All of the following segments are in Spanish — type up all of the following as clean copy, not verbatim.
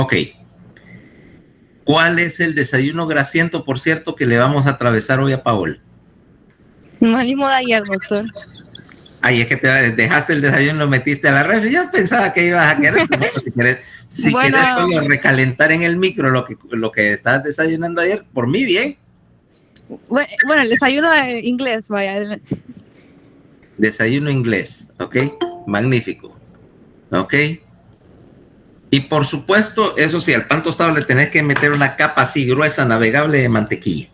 Ok. ¿Cuál es el desayuno grasiento, por cierto, que le vamos a atravesar hoy a Paola? Lo mismo de ayer, doctor. Ay, es que te dejaste el desayuno, lo metiste a la refri. Yo pensaba que ibas a querer. No, pues si Bueno, querés solo recalentar en el micro lo que estás desayunando ayer, por mí bien. bueno, el desayuno de inglés, vaya. Desayuno inglés, ¿ok? Magnífico, ¿ok? Y por supuesto, eso sí, al pan tostado le tenés que meter una capa así gruesa, navegable de mantequilla.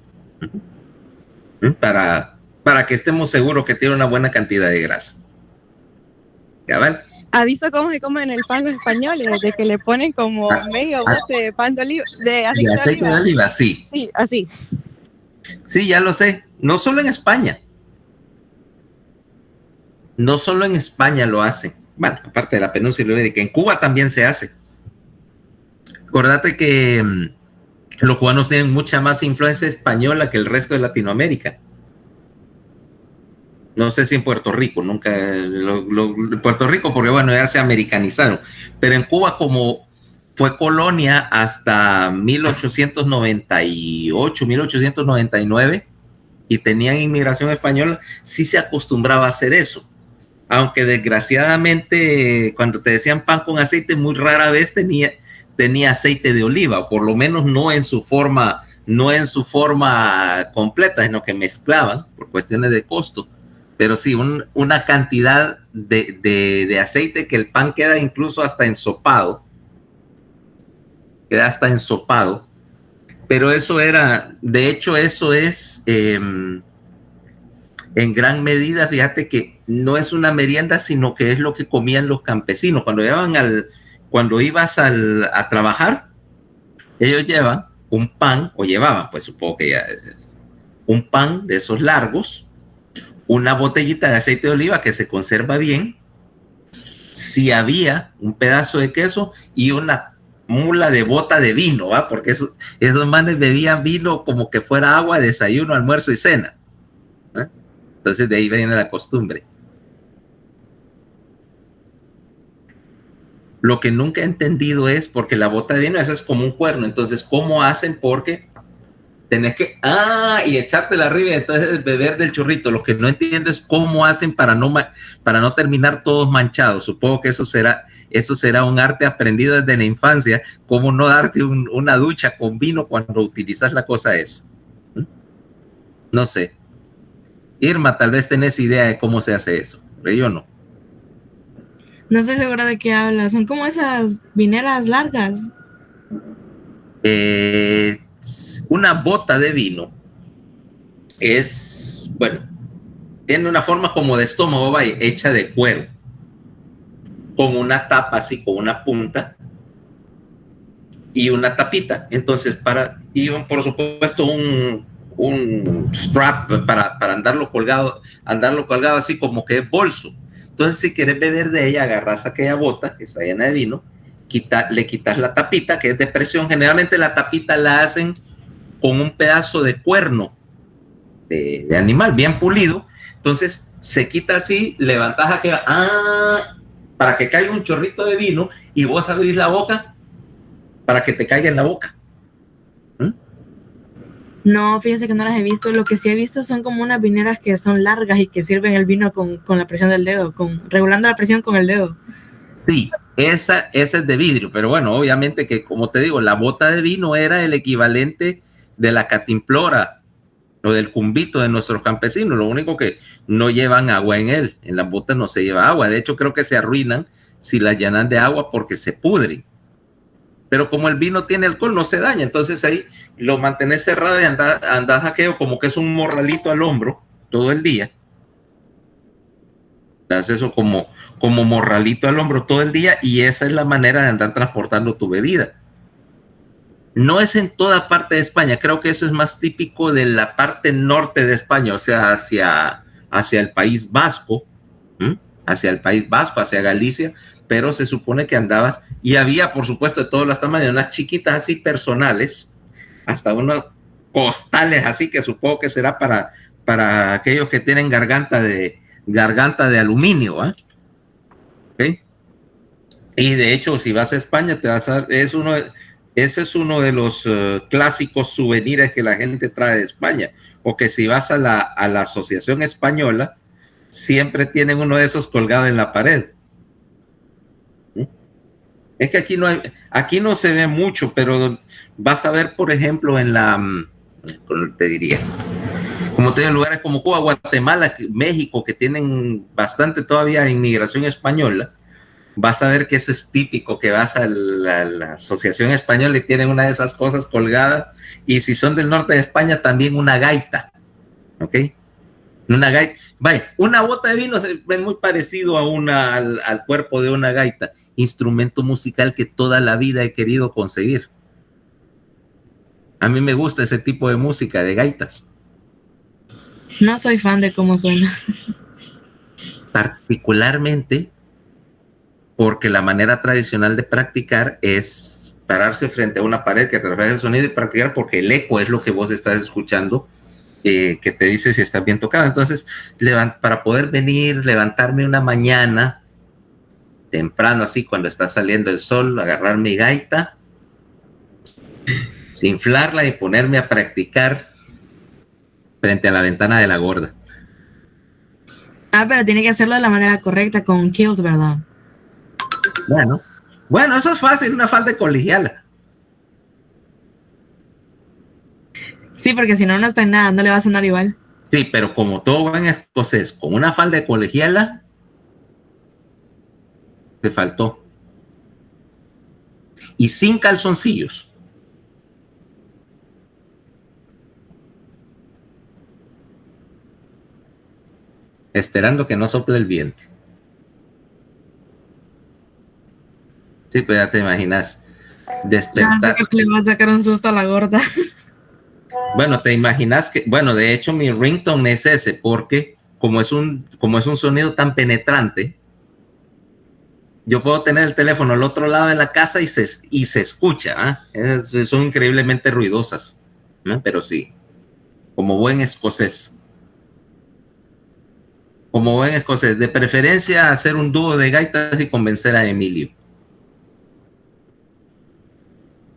Para que estemos seguros que tiene una buena cantidad de grasa. ¿Cabal? ¿Ha visto cómo se comen el pan los españoles? De que le ponen como medio bote de pan de oliva, de ¿Y aceite de aceite de oliva. oliva? Sí. Sí, así. Sí, ya lo sé. No solo en España. No solo en España lo hacen. Bueno, aparte de la península ibérica, en Cuba también se hace. Acordate que los cubanos tienen mucha más influencia española que el resto de Latinoamérica. No sé si en Puerto Rico, nunca, Puerto Rico porque bueno, ya se americanizaron, pero en Cuba como fue colonia hasta 1898, 1899 y tenían inmigración española, sí se acostumbraba a hacer eso. Aunque desgraciadamente cuando te decían pan con aceite, muy rara vez tenía aceite de oliva, o por lo menos no en su forma completa, sino que mezclaban por cuestiones de costo. Pero sí, una cantidad de aceite que el pan queda incluso hasta ensopado. Queda hasta ensopado. Pero eso era, de hecho, eso es en gran medida, fíjate que no es una merienda, sino que es lo que comían los campesinos. Cuando ibas a trabajar, ellos llevan un pan, o llevaban, pues supongo que ya, un pan de esos largos, una botellita de aceite de oliva que se conserva bien, si había un pedazo de queso y una mula de bota de vino, ¿va? Porque esos manes bebían vino como que fuera agua, desayuno, almuerzo y cena. ¿Eh? Entonces de ahí viene la costumbre. Lo que nunca he entendido es porque la bota de vino, eso es como un cuerno. Entonces, ¿cómo hacen? Porque tenés que, y echártela arriba y entonces beber del chorrito. Lo que no entiendo es cómo hacen para no terminar todos manchados. Supongo que eso será un arte aprendido desde la infancia, cómo no darte una ducha con vino cuando utilizas la cosa esa. No sé. Irma, tal vez tenés idea de cómo se hace eso, pero yo no. No estoy segura de qué hablas. Son como esas vineras largas. Una bota de vino es, bueno, tiene una forma como de estómago, vaya, hecha de cuero, con una tapa así, con una punta y una tapita. Entonces, por supuesto, un strap para andarlo colgado así como que es bolso. Entonces, si quieres beber de ella, agarras aquella bota que está llena de vino, le quitas la tapita, que es de presión. Generalmente la tapita la hacen con un pedazo de cuerno de animal bien pulido. Entonces, se quita así, levantas aquella, para que caiga un chorrito de vino y vos abrís la boca para que te caiga en la boca. No, fíjense que no las he visto. Lo que sí he visto son como unas vineras que son largas y que sirven el vino con la presión del dedo, regulando la presión con el dedo. Sí, esa es de vidrio, pero bueno, obviamente que, como te digo, la bota de vino era el equivalente de la catimplora o del cumbito de nuestros campesinos. Lo único que no llevan agua en él. En las botas no se lleva agua. De hecho, creo que se arruinan si las llenan de agua porque se pudren. Pero como el vino tiene alcohol, no se daña. Entonces ahí lo mantenés cerrado y andás aquello como que es un morralito al hombro todo el día. Das eso como morralito al hombro todo el día y esa es la manera de andar transportando tu bebida. No es en toda parte de España, creo que eso es más típico de la parte norte de España, o sea, hacia el País Vasco, hacia Galicia, pero se supone que andabas, y había, por supuesto, de todos los tamaños, unas chiquitas así personales, hasta unos costales así, que supongo que será para aquellos que tienen garganta de aluminio, ¿eh? ¿Okay? Y de hecho, si vas a España, es uno ese es uno de los clásicos souvenirs que la gente trae de España. O que si vas a la Asociación Española, siempre tienen uno de esos colgado en la pared. Es que aquí no se ve mucho, pero vas a ver, por ejemplo, te diría, como tienen lugares como Cuba, Guatemala, México, que tienen bastante todavía inmigración española, vas a ver que eso es típico, que vas a la Asociación Española y tienen una de esas cosas colgadas, y si son del norte de España, también una gaita, ¿ok? Una gaita, vaya, una bota de vino es muy parecido al cuerpo de una gaita, instrumento musical que toda la vida he querido conseguir. A mí me gusta ese tipo de música, de gaitas. No soy fan de cómo suena. Particularmente porque la manera tradicional de practicar es pararse frente a una pared que refleja el sonido y practicar, porque el eco es lo que vos estás escuchando, que te dice si estás bien tocado. Entonces, para poder venir, levantarme una mañana temprano, así cuando está saliendo el sol, agarrar mi gaita, inflarla y ponerme a practicar frente a la ventana de la gorda. Pero tiene que hacerlo de la manera correcta, con kilt, ¿verdad? Bueno, eso es fácil, una falda colegiala. Sí, porque si no, no está en nada, no le va a sonar igual. Sí, pero como todo buen escocés, con una falda colegiala, te faltó. Y sin calzoncillos. Esperando que no sople el viento. Sí, pues ya te imaginas despertar. Le va a sacar un susto a la gorda. Bueno, te imaginas que, bueno, de hecho mi ringtone es ese, porque como es un sonido tan penetrante, yo puedo tener el teléfono al otro lado de la casa y se escucha, son increíblemente ruidosas, ¿no? Pero sí, como buen escocés, de preferencia hacer un dúo de gaitas y convencer a Emilio.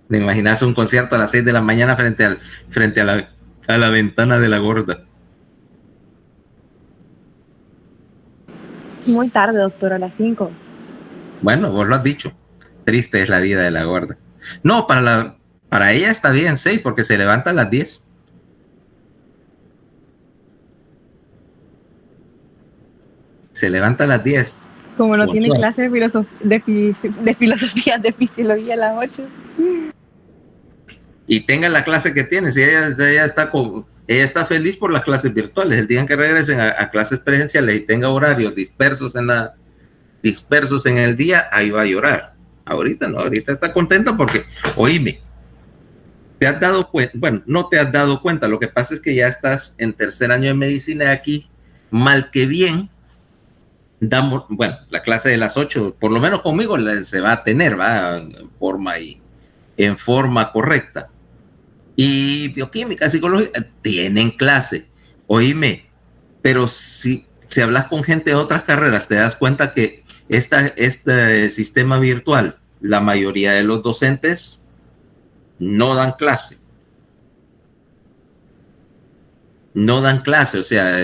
¿Te imaginas un concierto a las 6 de la mañana frente a la ventana de la gorda? Muy tarde, doctor, a las 5. Bueno, vos lo has dicho. Triste es la vida de la gorda. No, para ella está bien 6 porque se levanta a las 10. Se levanta a las 10. Como no tiene clase de filosofía, de fisiología a las 8. Y tenga la clase que tiene. Si ella está feliz por las clases virtuales. El día en que regresen a clases presenciales y tenga horarios dispersos en el día, ahí va a llorar. Ahorita no, ahorita está contenta porque, oíme, te has dado cuenta, bueno, no te has dado cuenta, lo que pasa es que ya estás en tercer año de medicina aquí, mal que bien, la clase de las 8, por lo menos conmigo se va a tener, en forma correcta. Y bioquímica, psicología, tienen clase, oíme, pero si hablas con gente de otras carreras, te das cuenta que este sistema virtual, la mayoría de los docentes no dan clase. No dan clase, o sea,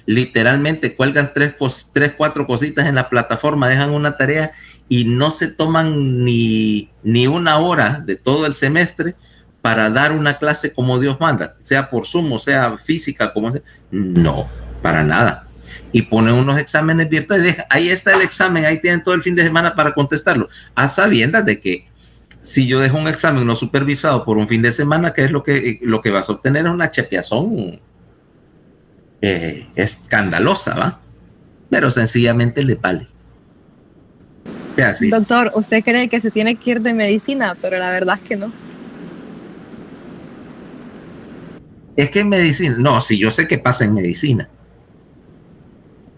literalmente cuelgan 4 cositas en la plataforma, dejan una tarea y no se toman ni una hora de todo el semestre para dar una clase como Dios manda, sea por Zoom o sea física, como sea. No, para nada. Y ponen unos exámenes virtuales, ahí está el examen, ahí tienen todo el fin de semana para contestarlo, a sabiendas de que si yo dejo un examen no supervisado por un fin de semana, ¿qué es lo que vas a obtener? Es una chepiazón escandalosa, ¿va? Pero sencillamente le vale. O sea, sí. Doctor, usted cree que se tiene que ir de medicina, pero la verdad es que no. Es que en medicina, no, sí, yo sé que pasa en medicina,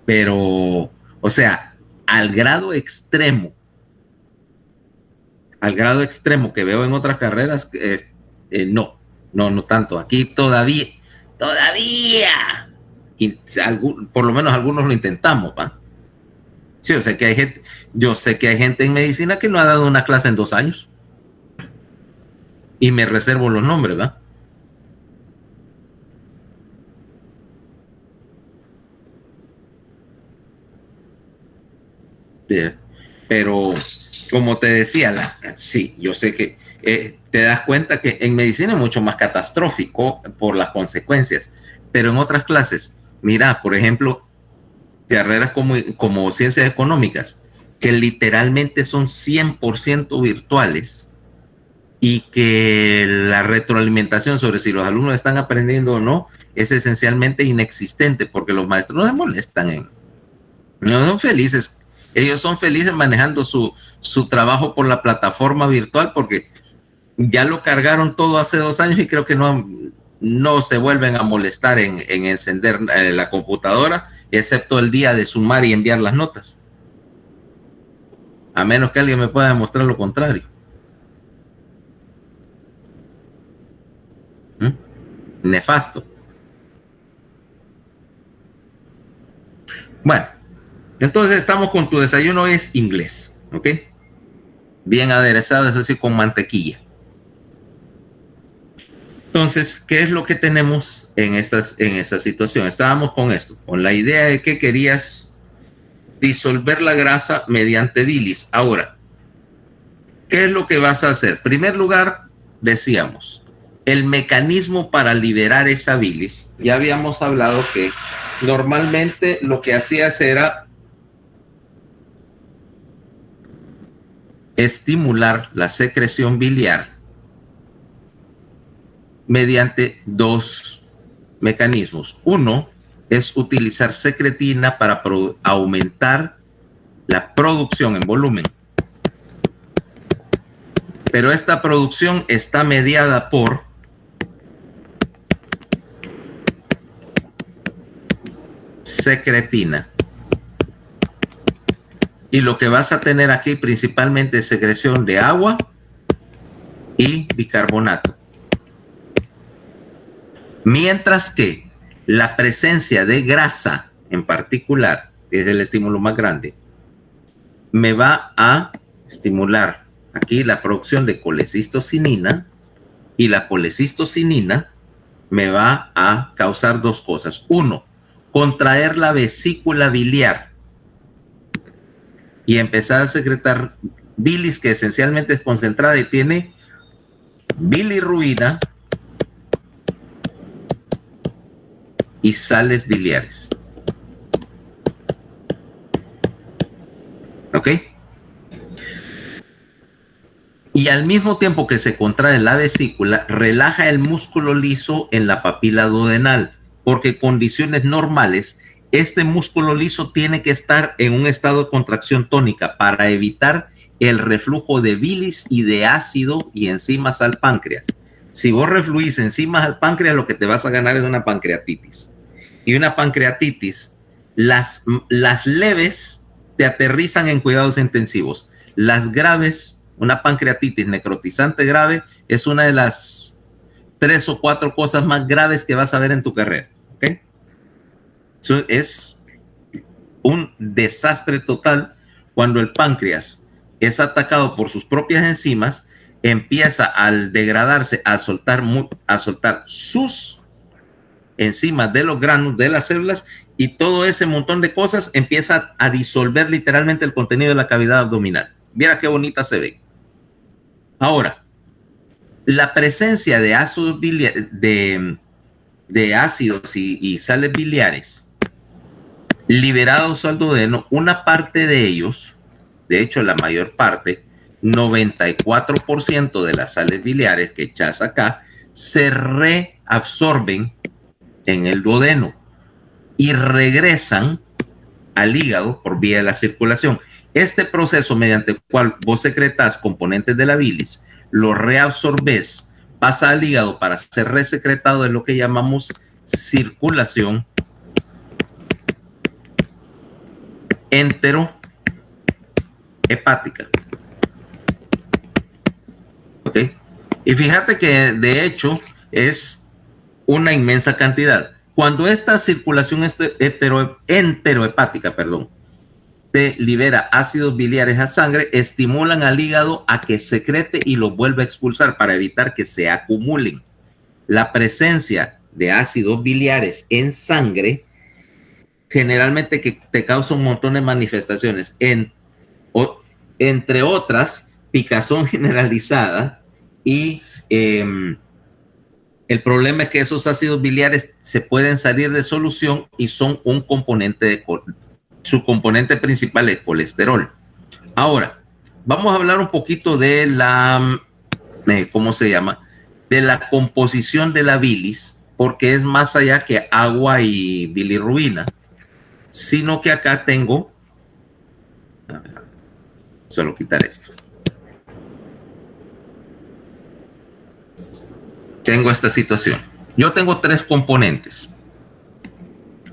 pero, o sea, al grado extremo que veo en otras carreras, no tanto. Aquí todavía, y por lo menos algunos lo intentamos, ¿va? Sí, yo sé que hay gente en medicina que no ha dado una clase en 2 años. Y me reservo los nombres, ¿verdad? Pero como te decía, sí, yo sé que te das cuenta que en medicina es mucho más catastrófico por las consecuencias, pero en otras clases, mira, por ejemplo, carreras como ciencias económicas, que literalmente son 100% virtuales y que la retroalimentación sobre si los alumnos están aprendiendo o no es esencialmente inexistente porque los maestros no se molestan, no son felices. Ellos son felices manejando su trabajo por la plataforma virtual porque ya lo cargaron todo hace 2 años y creo que no se vuelven a molestar en encender la computadora, excepto el día de sumar y enviar las notas. A menos que alguien me pueda demostrar lo contrario. Nefasto. Bueno, entonces estamos con tu desayuno es inglés, ¿ok? Bien aderezado, eso sí, con mantequilla. Entonces, ¿qué es lo que tenemos en esta situación? Estábamos con esto, con la idea de que querías disolver la grasa mediante bilis. Ahora, ¿qué es lo que vas a hacer? En primer lugar, decíamos, el mecanismo para liberar esa bilis, ya habíamos hablado que normalmente lo que hacías era estimular la secreción biliar mediante 2 mecanismos. Uno es utilizar secretina para aumentar la producción en volumen. Pero esta producción está mediada por secretina. Y lo que vas a tener aquí principalmente es secreción de agua y bicarbonato. Mientras que la presencia de grasa en particular, que es el estímulo más grande, me va a estimular aquí la producción de colecistocinina, y la colecistocinina me va a causar 2 cosas. Uno, contraer la vesícula biliar y empezar a secretar bilis, que esencialmente es concentrada y tiene bilirruina y sales biliares. ¿Ok? Y al mismo tiempo que se contrae la vesícula, relaja el músculo liso en la papila duodenal, porque en condiciones normales, este músculo liso tiene que estar en un estado de contracción tónica para evitar el reflujo de bilis y de ácido y enzimas al páncreas. Si vos refluís enzimas al páncreas, lo que te vas a ganar es una pancreatitis. Y una pancreatitis, las leves te aterrizan en cuidados intensivos. Las graves, una pancreatitis necrotizante grave, es una de las 3 o 4 cosas más graves que vas a ver en tu carrera. ¿Okay? Eso es un desastre total cuando el páncreas es atacado por sus propias enzimas, empieza al degradarse, a soltar sus enzimas de los granos, de las células, y todo ese montón de cosas empieza a disolver literalmente el contenido de la cavidad abdominal. Mira qué bonita se ve. Ahora, la presencia de ácidos, de ácidos y sales biliares liberados al duodeno, una parte de ellos, de hecho la mayor parte, 94% de las sales biliares que echas acá, se reabsorben en el duodeno y regresan al hígado por vía de la circulación. Este proceso mediante el cual vos secretas componentes de la bilis, lo reabsorbes, pasa al hígado para ser resecretado, es lo que llamamos circulación enterohepática. ¿Ok? Y fíjate que de hecho es una inmensa cantidad. Cuando esta circulación enterohepática, te libera ácidos biliares a sangre, estimulan al hígado a que secrete y los vuelva a expulsar para evitar que se acumulen. La presencia de ácidos biliares en sangre generalmente que te causa un montón de manifestaciones, entre otras, picazón generalizada y el problema es que esos ácidos biliares se pueden salir de solución y son un componente su componente principal es colesterol. Ahora, vamos a hablar un poquito de la, ¿cómo se llama? De la composición de la bilis, porque es más allá que agua y bilirrubina, sino que acá tengo, a ver, solo quitar esto. Tengo esta situación. Yo tengo 3 componentes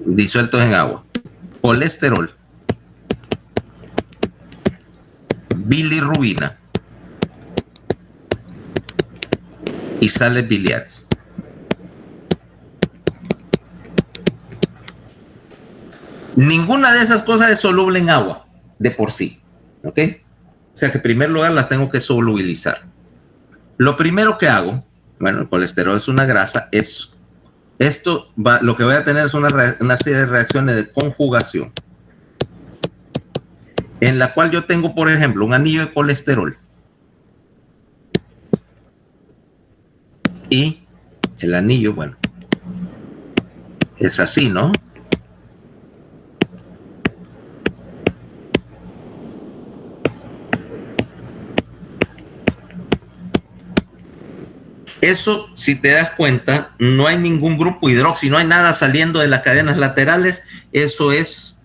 disueltos en agua: colesterol, bilirrubina y sales biliares. Ninguna de esas cosas es soluble en agua de por sí, ¿ok? O sea que en primer lugar las tengo que solubilizar. Lo primero que hago, bueno, el colesterol es una grasa, lo que voy a tener es una serie de reacciones de conjugación, en la cual yo tengo, por ejemplo, un anillo de colesterol y el anillo, bueno, es así, ¿no? Eso, si te das cuenta, no hay ningún grupo hidroxi, no hay nada saliendo de las cadenas laterales. Eso es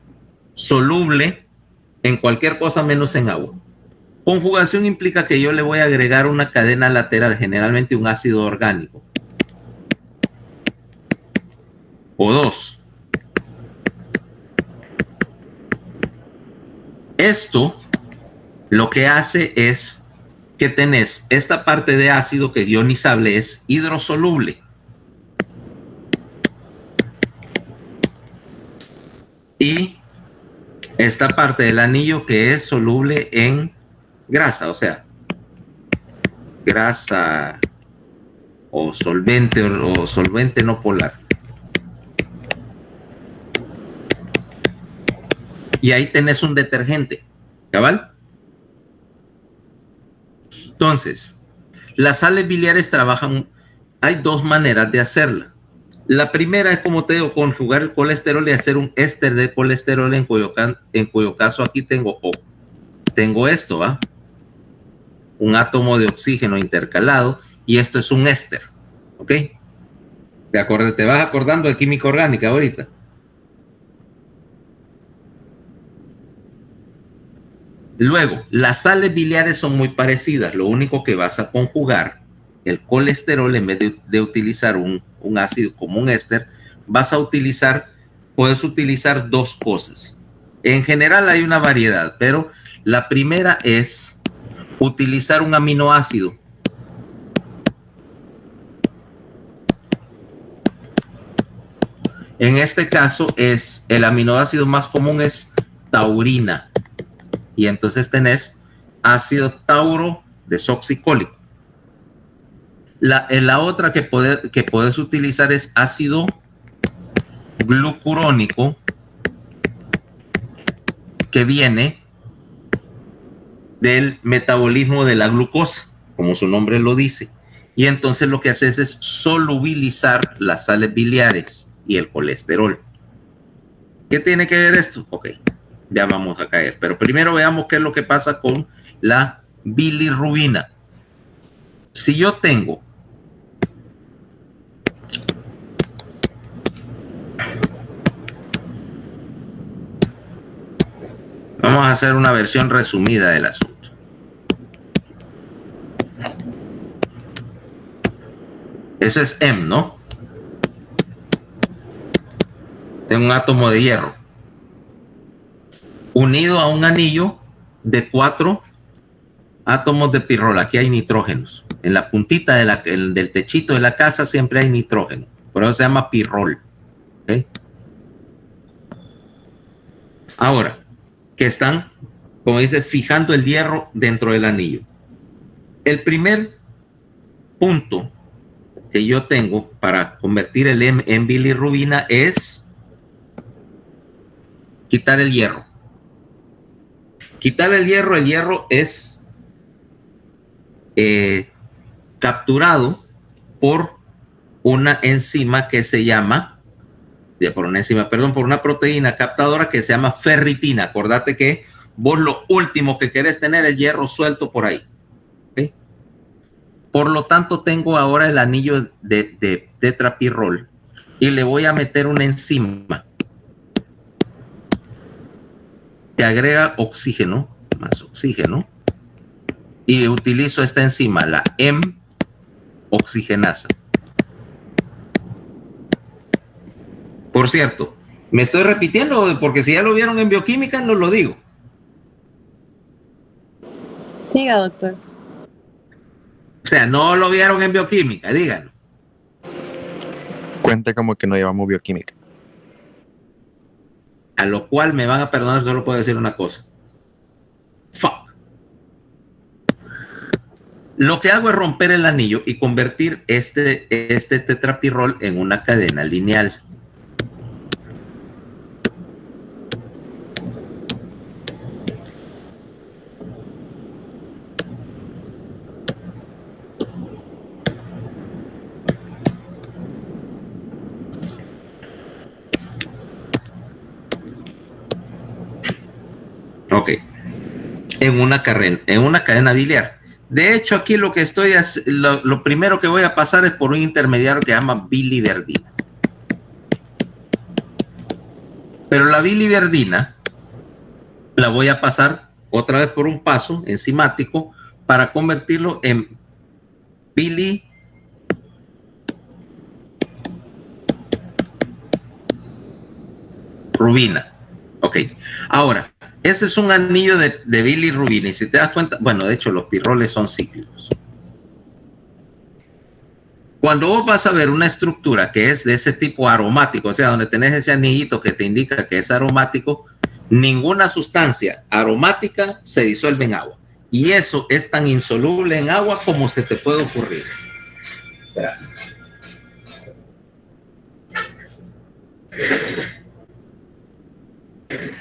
soluble en cualquier cosa menos en agua. Conjugación implica que yo le voy a agregar una cadena lateral, generalmente un ácido orgánico. O 2. Esto lo que hace es que tenés esta parte de ácido que es ionizable, es hidrosoluble. Y esta parte del anillo que es soluble en grasa, o sea, grasa o solvente no polar. Y ahí tenés un detergente, ¿cabal? Entonces, las sales biliares trabajan, hay 2 maneras de hacerla. La primera es, como te digo, conjugar el colesterol y hacer un éster de colesterol, en cuyo caso aquí tengo esto, ¿va? Un átomo de oxígeno intercalado, y esto es un éster, ¿ok? ¿Te vas acordando de química orgánica ahorita? Luego, las sales biliares son muy parecidas. Lo único que vas a conjugar el colesterol, en vez de utilizar un ácido como un éster, puedes utilizar 2 cosas. En general hay una variedad, pero la primera es utilizar un aminoácido. En este caso el aminoácido más común es taurina. Y entonces tenés ácido tauro desoxicólico. La otra que puedes utilizar es ácido glucurónico, que viene del metabolismo de la glucosa, como su nombre lo dice. Y entonces lo que haces es solubilizar las sales biliares y el colesterol. ¿Qué tiene que ver esto? Ok, ya vamos a caer. Pero primero veamos qué es lo que pasa con la bilirrubina. Si yo tengo vamos a hacer una versión resumida del asunto. Eso es M, ¿no? Tengo un átomo de hierro unido a un anillo de 4 átomos de pirrol. Aquí hay nitrógenos. En la puntita del techito de la casa siempre hay nitrógeno. Por eso se llama pirrol. ¿Okay? Ahora, que están, como dice, fijando el hierro dentro del anillo. El primer punto que yo tengo para convertir el M en bilirrubina es quitar el hierro. Quitar el hierro es capturado por una enzima que se llama, por una proteína captadora que se llama ferritina. Acordate que vos lo último que querés tener es hierro suelto por ahí. ¿Okay? Por lo tanto, tengo ahora el anillo de tetrapirrol y le voy a meter una enzima que agrega oxígeno, más oxígeno, y utilizo esta enzima, la M-oxigenasa. Por cierto, me estoy repitiendo porque si ya lo vieron en bioquímica, no lo digo. Siga, doctor. O sea, no lo vieron en bioquímica, díganlo. Cuente como que no llevamos bioquímica. A lo cual me van a perdonar, solo puedo decir una cosa. Fuck. Lo que hago es romper el anillo y convertir este tetrapirrol en una cadena lineal. Ok, en una cadena biliar. De hecho, aquí lo que lo primero que voy a pasar es por un intermediario que se llama biliverdina. Pero la biliverdina la voy a pasar otra vez por un paso enzimático para convertirlo en bilirrubina. Ok, ahora, ese es un anillo de bilirrubina y si te das cuenta, bueno, de hecho los pirroles son cíclicos. Cuando vos vas a ver una estructura que es de ese tipo aromático, o sea, donde tenés ese anillito que te indica que es aromático, ninguna sustancia aromática se disuelve en agua. Y eso es tan insoluble en agua como se te puede ocurrir. Espera.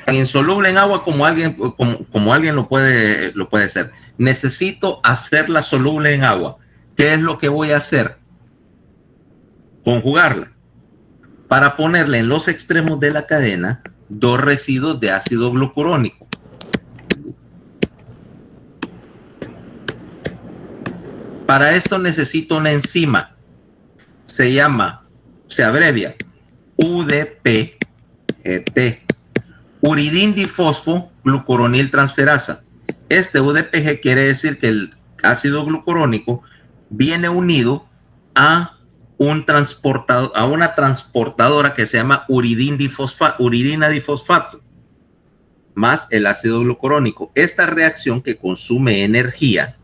Tan insoluble en agua como alguien lo puede ser. Necesito hacerla soluble en agua. ¿Qué es lo que voy a hacer? Conjugarla para ponerle en los extremos de la cadena dos residuos de ácido glucurónico. Para esto necesito una enzima. Se abrevia UDP-GT. Uridindifosfoglucuronil transferasa. Este UDPG quiere decir que el ácido glucurónico viene unido a una transportadora que se llama uridina difosfato más el ácido glucurónico. Esta reacción que consume energía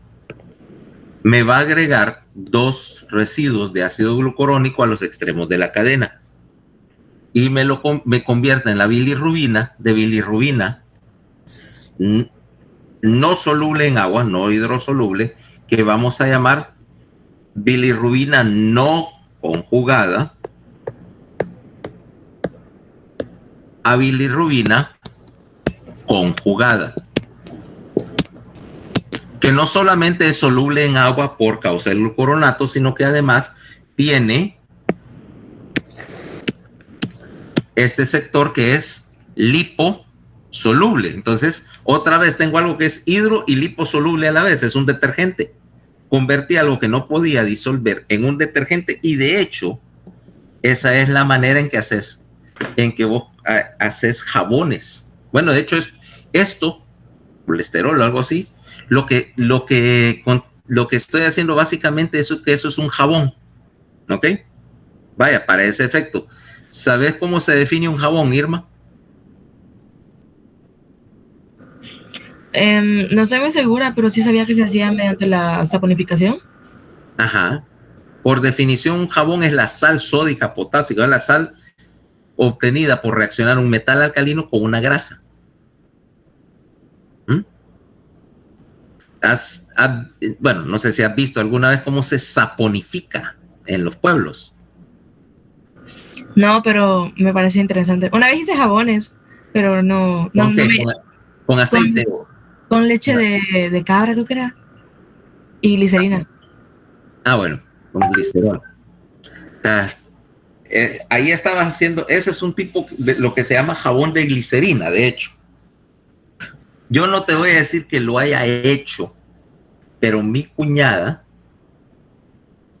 me va a agregar dos residuos de ácido glucurónico a los extremos de la cadena y me convierte en la bilirrubina, no soluble en agua, no hidrosoluble, que vamos a llamar bilirrubina no conjugada a bilirrubina conjugada, que no solamente es soluble en agua por causa del glucuronato, sino que además tiene este sector que es liposoluble. Entonces, otra vez tengo algo que es hidro y liposoluble a la vez, es un detergente. Convertí algo que no podía disolver en un detergente y de hecho, esa es la manera en que vos haces jabones. Bueno, de hecho es esto, colesterol o algo así, lo que estoy haciendo básicamente es que eso es un jabón, ¿ok? Vaya, para ese efecto. ¿Sabes cómo se define un jabón, Irma? No estoy muy segura, pero sí sabía que se hacía mediante la saponificación. Ajá. Por definición, un jabón es la sal sódica potásica, es la sal obtenida por reaccionar un metal alcalino con una grasa. bueno, no sé si has visto alguna vez cómo se saponifica en los pueblos. No, pero me parece interesante. Una vez hice jabones, pero no ¿Con qué? ¿Con aceite? Con leche de cabra, creo que era, y glicerina. Bueno, con glicerol. Ahí estabas haciendo, ese es un tipo de lo que se llama jabón de glicerina, de hecho. Yo no te voy a decir que lo haya hecho, pero mi cuñada,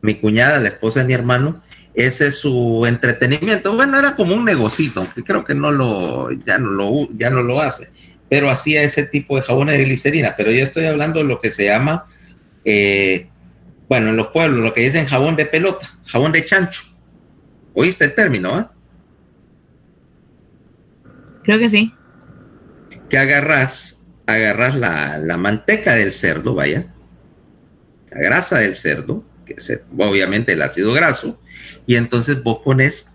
la esposa de mi hermano, ese es su entretenimiento. Bueno, era como un negocito, aunque creo que ya no lo hace, pero hacía ese tipo de jabones de glicerina. Pero yo estoy hablando de lo que se llama, bueno, en los pueblos, lo que dicen jabón de pelota, jabón de chancho. ¿Oíste el término? Creo que sí. Que agarras la manteca del cerdo, vaya, la grasa del cerdo, que es obviamente el ácido graso, y entonces vos pones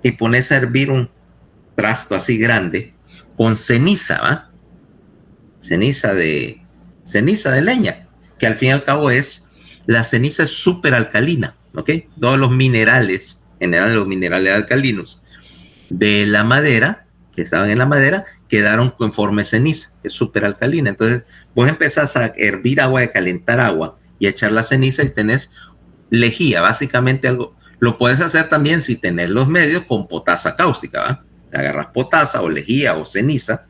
a hervir un trasto así grande con ceniza, ¿va? Ceniza de leña, que al fin y al cabo la ceniza es súper alcalina, ¿ok? Todos los minerales, en general los minerales alcalinos de la madera, que estaban en la madera, quedaron conforme ceniza, que es súper alcalina. Entonces vos empezás a hervir agua, a calentar agua y a echar la ceniza y tenés lejía, básicamente algo. Lo puedes hacer también si tenés los medios con potasa cáustica, ¿va? Agarras potasa o lejía o ceniza,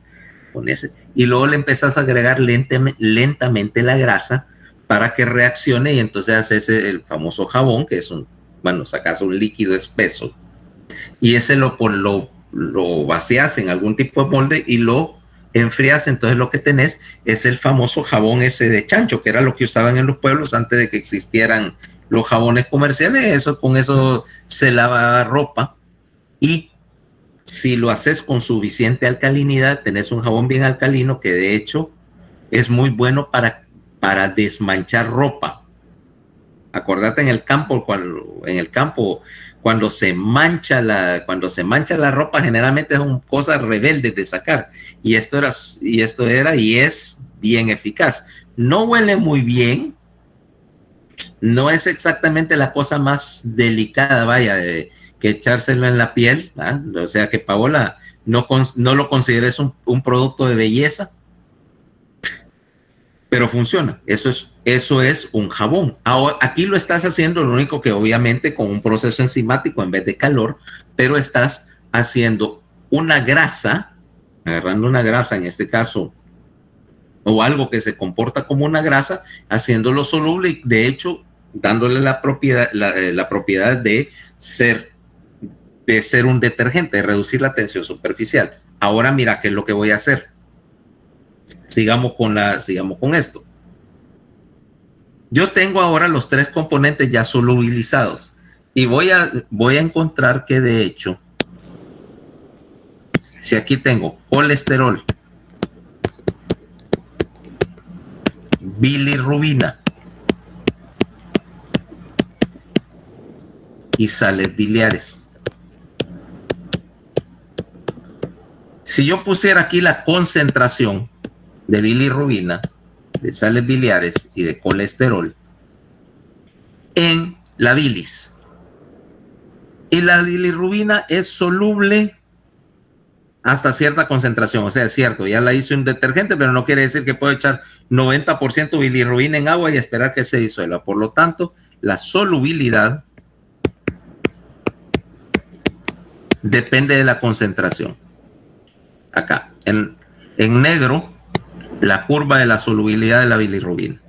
y luego le empezás a agregar lentamente la grasa para que reaccione, y entonces haces el famoso jabón, que es sacas un líquido espeso, y ese lo vacías en algún tipo de molde y lo enfrías. Entonces lo que tenés es el famoso jabón ese de chancho, que era lo que usaban en los pueblos antes de que existieran los jabones comerciales. Con eso se lava ropa, y si lo haces con suficiente alcalinidad, tenés un jabón bien alcalino que de hecho es muy bueno para desmanchar ropa. Acordate en el campo, cuando se mancha la ropa, generalmente son cosas rebeldes de sacar, y esto era y es bien eficaz. No huele muy bien, no es exactamente la cosa más delicada, vaya, que echárselo en la piel, ¿ah? O sea que Paola no lo consideres un producto de belleza, pero funciona. Eso es un jabón. Ahora, aquí lo estás haciendo, lo único que obviamente con un proceso enzimático en vez de calor, pero estás haciendo una grasa, agarrando una grasa en este caso, o algo que se comporta como una grasa, haciéndolo soluble y de hecho dándole la propiedad de ser un detergente, de reducir la tensión superficial. Ahora mira qué es lo que voy a hacer. Sigamos con esto. Yo tengo ahora los 3 componentes ya solubilizados y voy a encontrar que de hecho, si aquí tengo colesterol, bilirrubina y sales biliares. Si yo pusiera aquí la concentración de bilirrubina, de sales biliares y de colesterol en la bilis, y la bilirrubina es soluble hasta cierta concentración, o sea, es cierto, ya la hice un detergente, pero no quiere decir que puedo echar 90% bilirrubina en agua y esperar que se disuelva. Por lo tanto, la solubilidad depende de la concentración. Acá, en negro, la curva de la solubilidad de la bilirrubina.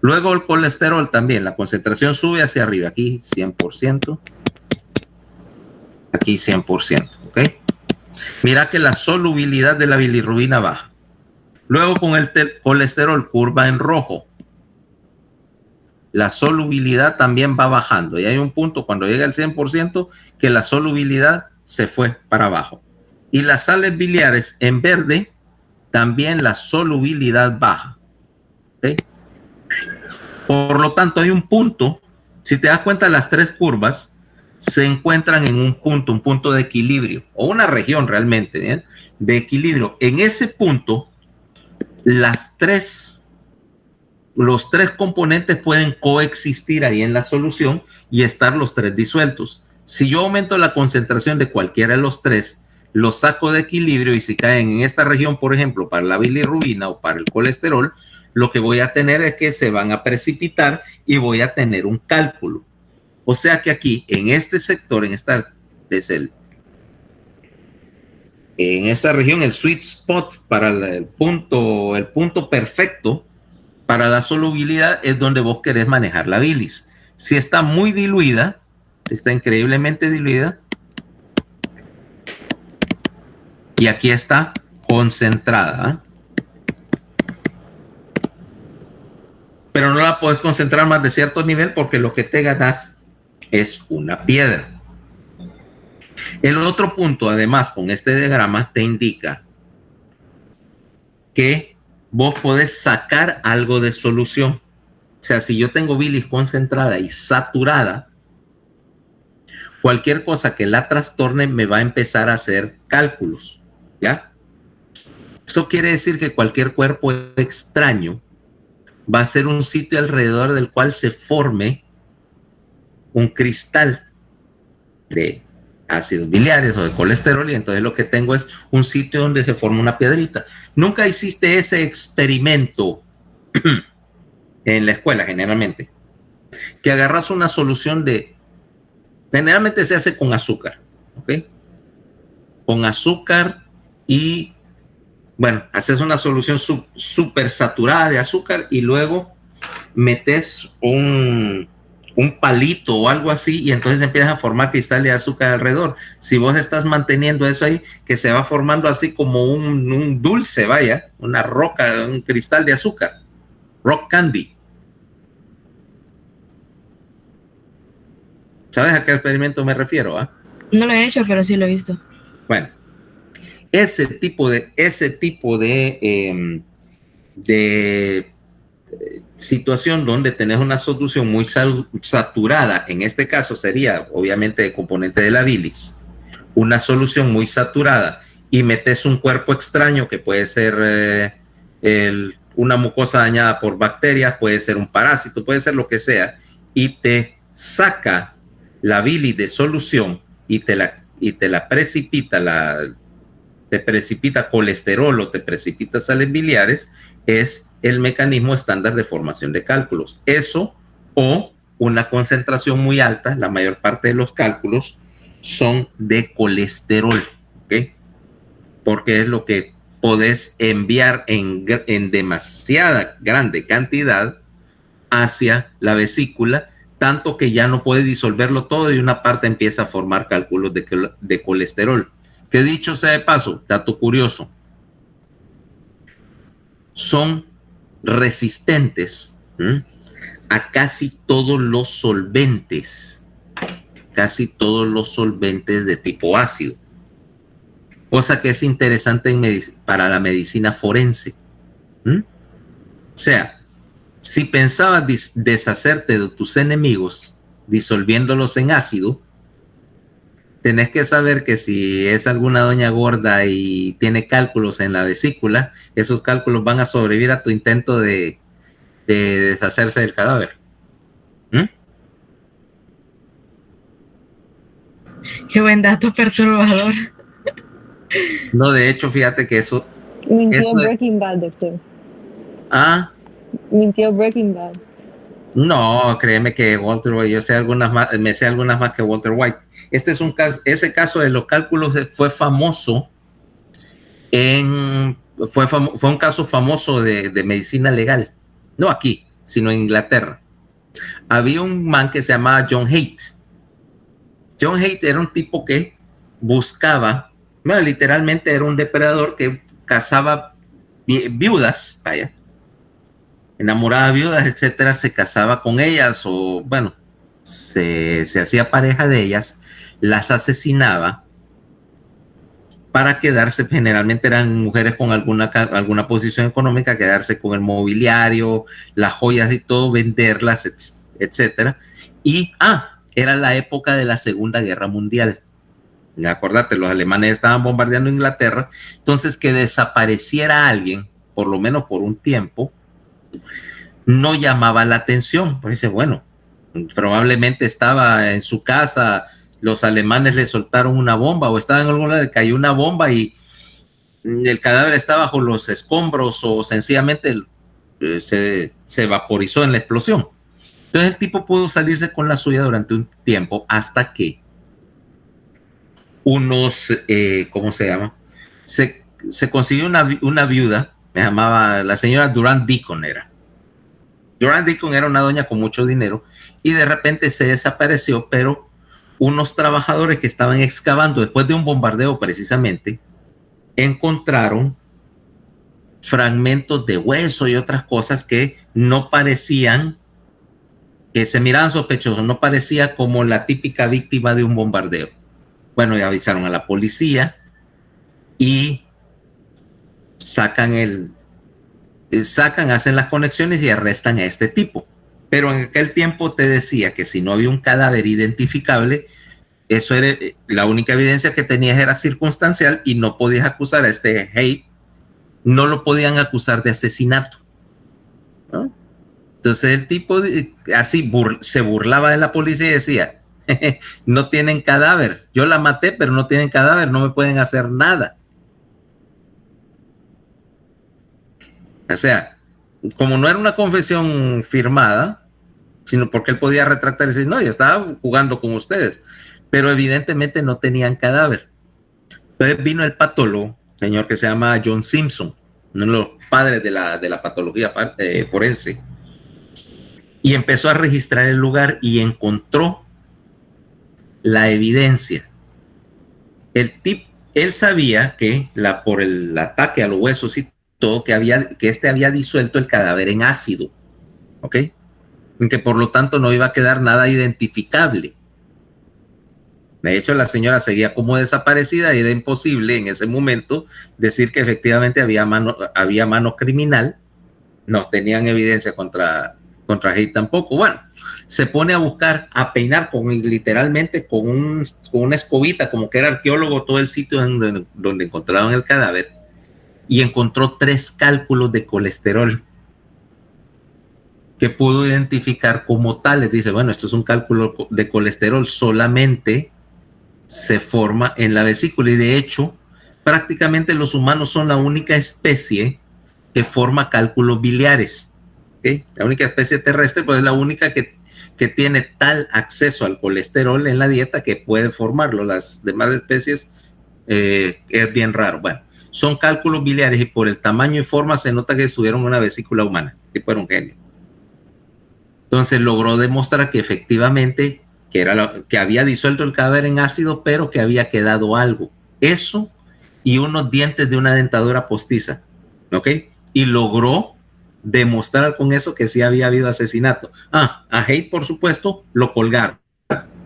Luego el colesterol también, la concentración sube hacia arriba, aquí 100%, aquí 100%, ¿ok? Mira que la solubilidad de la bilirrubina baja. Luego con el colesterol, curva en rojo, la solubilidad también va bajando, y hay un punto cuando llega al 100% que la solubilidad se fue para abajo. Y las sales biliares en verde, también la solubilidad baja. ¿Okay? Por lo tanto, hay un punto, si te das cuenta, las 3 curvas se encuentran en un punto de equilibrio, o una región realmente, ¿bien?, de equilibrio. En ese punto, las 3 los tres componentes pueden coexistir ahí en la solución y estar los tres disueltos. Si yo aumento la concentración de cualquiera de los tres, los saco de equilibrio y si caen en esta región, por ejemplo, para la bilirrubina o para el colesterol, lo que voy a tener es que se van a precipitar y voy a tener un cálculo. O sea que aquí, en este sector, en esta región, el sweet spot para el punto perfecto para la solubilidad es donde vos querés manejar la bilis. Si está muy diluida, está increíblemente diluida, y aquí está concentrada, pero no la puedes concentrar más de cierto nivel porque lo que te ganas es una piedra. El otro punto, además, con este diagrama te indica que vos podés sacar algo de solución. O sea, si yo tengo bilis concentrada y saturada, cualquier cosa que la trastorne me va a empezar a hacer cálculos, ¿ya? Eso quiere decir que cualquier cuerpo extraño va a ser un sitio alrededor del cual se forme un cristal de ácidos biliares o de colesterol, y entonces lo que tengo es un sitio donde se forma una piedrita. Nunca hiciste ese experimento en la escuela, generalmente, que agarras una solución generalmente se hace con azúcar, ¿ok? Con azúcar y, bueno, haces una solución súper saturada de azúcar y luego metes un palito o algo así y entonces empiezas a formar cristal de azúcar alrededor. Si vos estás manteniendo eso ahí, que se va formando así como un dulce, vaya, una roca, un cristal de azúcar, rock candy. ¿Sabes a qué experimento me refiero? No lo he hecho, pero sí lo he visto. Bueno, ese tipo de situación donde tenés una solución muy saturada, en este caso sería obviamente el componente de la bilis, una solución muy saturada, y metes un cuerpo extraño que puede ser una mucosa dañada por bacterias, puede ser un parásito, puede ser lo que sea, y te saca la bilis de solución y te la precipita, te precipita colesterol o te precipita sales biliares, es el mecanismo estándar de formación de cálculos. Eso o una concentración muy alta, la mayor parte de los cálculos son de colesterol, ¿ok? Porque es lo que podés enviar en demasiada grande cantidad hacia la vesícula, tanto que ya no puede disolverlo todo y una parte empieza a formar cálculos de colesterol. Que dicho sea de paso, dato curioso, son resistentes a casi todos los solventes de tipo ácido, cosa que es interesante para la medicina forense. O sea, si pensabas deshacerte de tus enemigos disolviéndolos en ácido, tenés que saber que si es alguna doña gorda y tiene cálculos en la vesícula, esos cálculos van a sobrevivir a tu intento de deshacerse del cadáver. Qué buen dato perturbador. No, de hecho, fíjate que eso... Mintió Breaking Bad, doctor. Mintió Breaking Bad. No, créeme que Walter White, me sé algunas más que Walter White. Ese caso de los cálculos fue famoso fue un caso famoso de medicina legal. No aquí, sino en Inglaterra. Había un man que se llamaba John Haidt. John Haidt era un tipo que buscaba, literalmente era un depredador que cazaba viudas, vaya, enamoraba viudas, etcétera, se casaba con ellas o, bueno, se hacía pareja de ellas, las asesinaba para quedarse, generalmente eran mujeres con alguna posición económica, quedarse con el mobiliario, las joyas y todo, venderlas, etcétera. Y, era la época de la Segunda Guerra Mundial. Acordate, los alemanes estaban bombardeando Inglaterra, entonces que desapareciera alguien, por lo menos por un tiempo, no llamaba la atención. Pues dice, bueno, probablemente estaba en su casa, los alemanes le soltaron una bomba o estaba en algún lado, le cayó una bomba y el cadáver está bajo los escombros o sencillamente se vaporizó en la explosión. Entonces el tipo pudo salirse con la suya durante un tiempo hasta que unos, ¿cómo se llama? Se consiguió una viuda, se llamaba la señora Durant Deacon era. Durant Deacon era una doña con mucho dinero y de repente se desapareció, pero unos trabajadores que estaban excavando después de un bombardeo precisamente, encontraron fragmentos de hueso y otras cosas que no parecían, que se miraban sospechosos, no parecía como la típica víctima de un bombardeo. Bueno, ya avisaron a la policía y hacen las conexiones y arrestan a este tipo. Pero en aquel tiempo te decía que si no había un cadáver identificable, eso era la única evidencia que tenías era circunstancial y no podías acusar a este Haight, no lo podían acusar de asesinato, ¿no? Entonces el tipo así se burlaba de la policía y decía, no tienen cadáver, yo la maté pero no tienen cadáver, no me pueden hacer nada. O sea, como no era una confesión firmada, sino porque él podía retractar y decir, no, yo estaba jugando con ustedes, pero evidentemente no tenían cadáver. Entonces vino el patólogo, señor que se llama John Simpson, uno de los padres de la patología forense, y empezó a registrar el lugar y encontró la evidencia. Él sabía que por el ataque a los huesos y todo, que este había disuelto el cadáver en ácido, ¿ok? Que por lo tanto no iba a quedar nada identificable. De hecho, la señora seguía como desaparecida y era imposible en ese momento decir que efectivamente había mano criminal. No tenían evidencia contra Haight tampoco. Bueno, se pone a buscar, a peinar literalmente con una escobita, como que era arqueólogo, todo el sitio donde encontraron el cadáver, y encontró 3 cálculos de colesterol que pudo identificar como tales. Dice, bueno, esto es un cálculo de colesterol, solamente se forma en la vesícula y de hecho prácticamente los humanos son la única especie que forma cálculos biliares, ¿okay? La única especie terrestre, pues es la única que tiene tal acceso al colesterol en la dieta que puede formarlo. Las demás especies es bien raro. Bueno, son cálculos biliares y por el tamaño y forma se nota que estuvieron en una vesícula humana. El tipo era un genio. Entonces logró demostrar que efectivamente que había disuelto el cadáver en ácido, pero que había quedado algo. Eso y unos dientes de una dentadura postiza, ¿ok? Y logró demostrar con eso que sí había habido asesinato. A Haight, por supuesto, lo colgaron,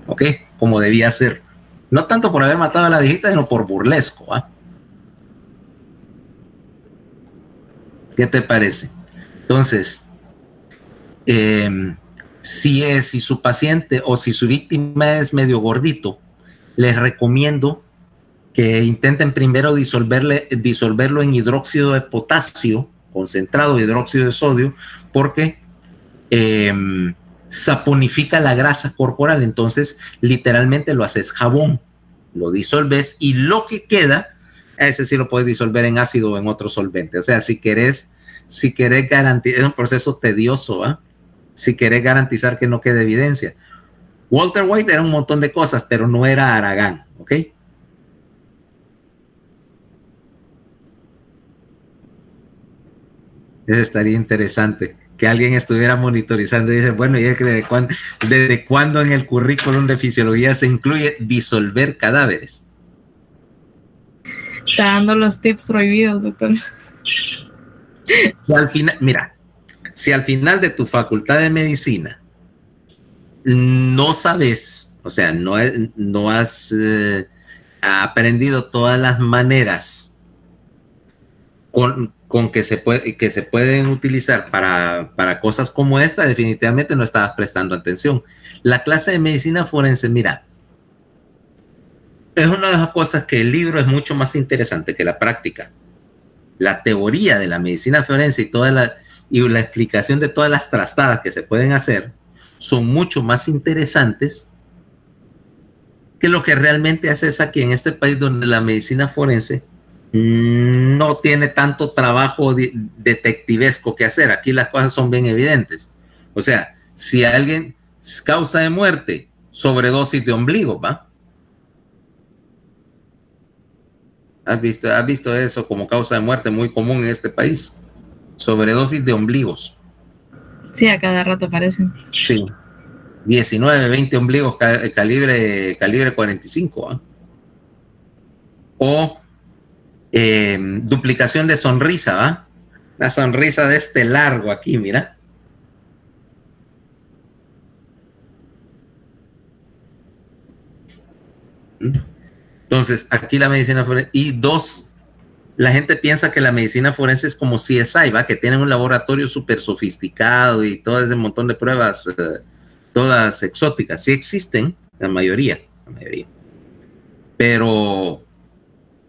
¿ok? Como debía ser. No tanto por haber matado a la viejita, sino por burlesco, ¿ah? ¿Qué te parece? Entonces, si su paciente o si su víctima es medio gordito, les recomiendo que intenten primero disolverlo en hidróxido de potasio, concentrado de hidróxido de sodio, porque saponifica la grasa corporal. Entonces, literalmente lo haces jabón, lo disolves y lo que queda, ese sí lo puedes disolver en ácido o en otro solvente. O sea, si querés garantizar, es un proceso tedioso, ¿eh? Si querés garantizar que no quede evidencia. Walter White era un montón de cosas, pero no era Aragán, ¿ok? Eso estaría interesante, que alguien estuviera monitorizando y dice, bueno, ¿y es que desde cuándo en el currículum de fisiología se incluye disolver cadáveres? Está dando los tips prohibidos, doctor. Y al final, mira, si al final de tu facultad de medicina no sabes, o sea, no has aprendido todas las maneras con que se pueden utilizar para cosas como esta, definitivamente no estabas prestando atención. La clase de medicina forense, mira, es una de las cosas que el libro es mucho más interesante que la práctica. La teoría de la medicina forense y y la explicación de todas las trastadas que se pueden hacer son mucho más interesantes que lo que realmente haces aquí en este país, donde la medicina forense no tiene tanto trabajo detectivesco que hacer. Aquí las cosas son bien evidentes. O sea, si alguien causa de muerte, sobredosis de ombligo, ¿va? ¿Has visto eso como causa de muerte muy común en este país? Sobredosis de ombligos. Sí, a cada rato aparecen. Sí. 19, 20 ombligos calibre 45. ¿eh? O duplicación de sonrisa, ¿va? La sonrisa de este largo aquí, mira. Entonces, aquí la medicina forense. Y dos, la gente piensa que la medicina forense es como CSI, ¿va? Que tienen un laboratorio súper sofisticado y todo ese montón de pruebas, todas exóticas. Sí existen, la mayoría. Pero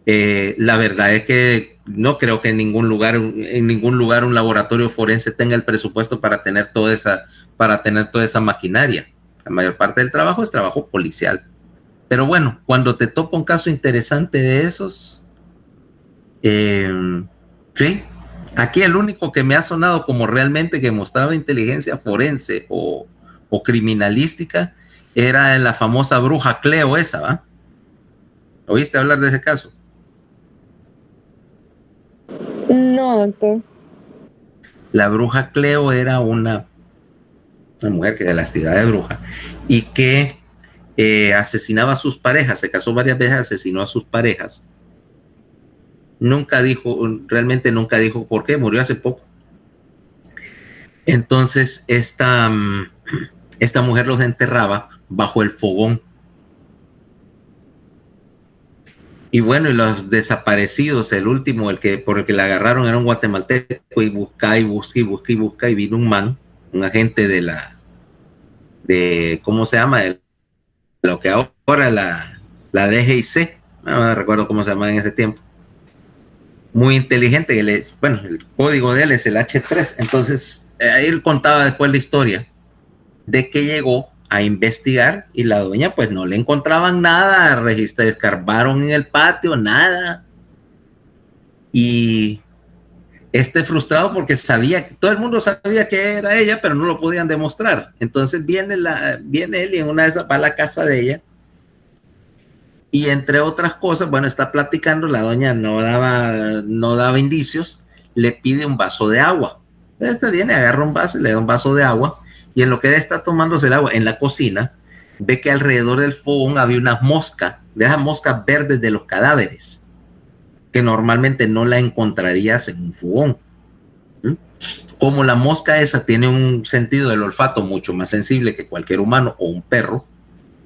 la verdad es que no creo que en ningún lugar un laboratorio forense tenga el presupuesto para tener toda esa maquinaria. La mayor parte del trabajo es trabajo policial. Pero bueno, cuando te topa un caso interesante de esos, sí, aquí el único que me ha sonado como realmente que mostraba inteligencia forense o criminalística era la famosa bruja Cleo esa, ¿va? ¿Oíste hablar de ese caso? No, doctor. La bruja Cleo era una mujer que se las tiraba de bruja y que asesinaba a sus parejas, se casó varias veces, asesinó a sus parejas. Realmente nunca dijo por qué, murió hace poco. Entonces esta mujer los enterraba bajo el fogón. Y bueno, y los desaparecidos, el último, por el que la agarraron era un guatemalteco, y busca y vino un agente ¿cómo se llama? Lo que ahora la DGIC, no recuerdo cómo se llama en ese tiempo. Muy inteligente, el código de él es el H3. Entonces, él contaba después la historia de que llegó a investigar y la doña pues no le encontraban nada, escarbaron en el patio, nada. Y frustrado porque todo el mundo sabía que era ella, pero no lo podían demostrar. Entonces viene él y en una de esas va a la casa de ella y entre otras cosas, bueno, está platicando, la doña no daba indicios, le pide un vaso de agua. Viene, agarra un vaso y le da un vaso de agua, y en lo que está tomándose el agua en la cocina, ve que alrededor del fogón había una mosca, de esas moscas verdes de los cadáveres, que normalmente no la encontrarías en un fogón. Como la mosca esa tiene un sentido del olfato mucho más sensible que cualquier humano o un perro,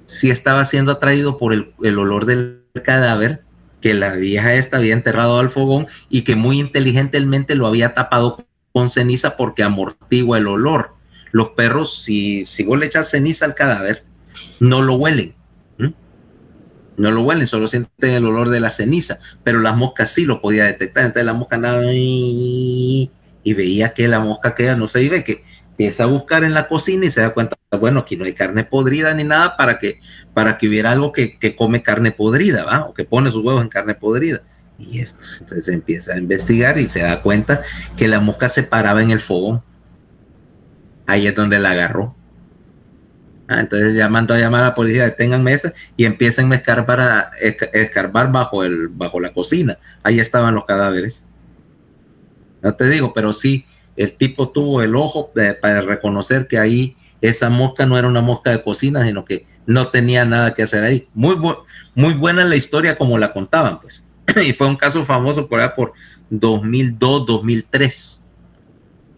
sí estaba siendo atraído por el olor del cadáver que la vieja esta había enterrado al fogón y que muy inteligentemente lo había tapado con ceniza porque amortigua el olor. Los perros, si vos le echas ceniza al cadáver, no lo huelen. No lo huelen, solo sienten el olor de la ceniza, pero las moscas sí lo podía detectar. Entonces la mosca andaba y veía que la mosca queda, no sé, y ve que empieza a buscar en la cocina y se da cuenta, bueno, aquí no hay carne podrida ni nada para que hubiera algo que come carne podrida, ¿va? O que pone sus huevos en carne podrida. Y entonces empieza a investigar y se da cuenta que la mosca se paraba en el fogón. Ahí es donde la agarró. Entonces mandó a llamar a la policía, deténganme esta, y empiezan a escarbar bajo la cocina. Ahí estaban los cadáveres. No te digo, pero sí, el tipo tuvo el ojo para reconocer que ahí esa mosca no era una mosca de cocina, sino que no tenía nada que hacer ahí. Muy buena la historia como la contaban, pues. Y fue un caso famoso por allá por 2002, 2003.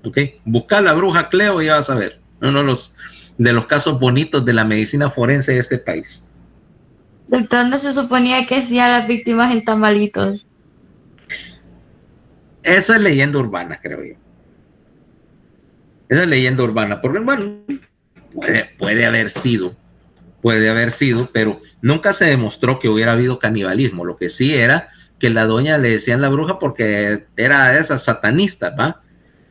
¿Ok? Busca la bruja Cleo y ya vas a ver. Uno de los casos bonitos de la medicina forense de este país. Doctor, ¿no se suponía que hacía las víctimas en tamalitos? Eso es leyenda urbana, creo yo. Esa es leyenda urbana, porque bueno, puede haber sido, pero nunca se demostró que hubiera habido canibalismo. Lo que sí era que la doña le decían la bruja porque era de esas satanistas, ¿va?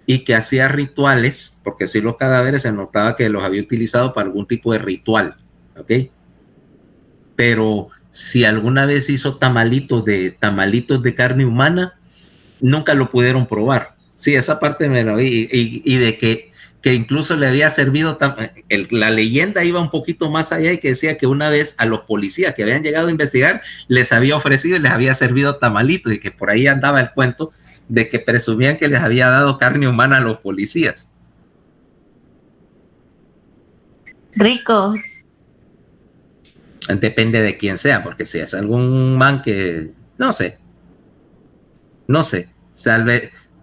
y que hacía rituales, porque si los cadáveres se notaba que los había utilizado para algún tipo de ritual, ¿ok? Pero si alguna vez hizo tamalitos de carne humana, nunca lo pudieron probar. Sí, esa parte me la vi, y de que incluso le había servido, la leyenda iba un poquito más allá y que decía que una vez a los policías que habían llegado a investigar les había ofrecido y les había servido tamalitos, y que por ahí andaba el cuento de que presumían que les había dado carne humana a los policías. Rico. Depende de quién sea, porque si es algún man que, no sé,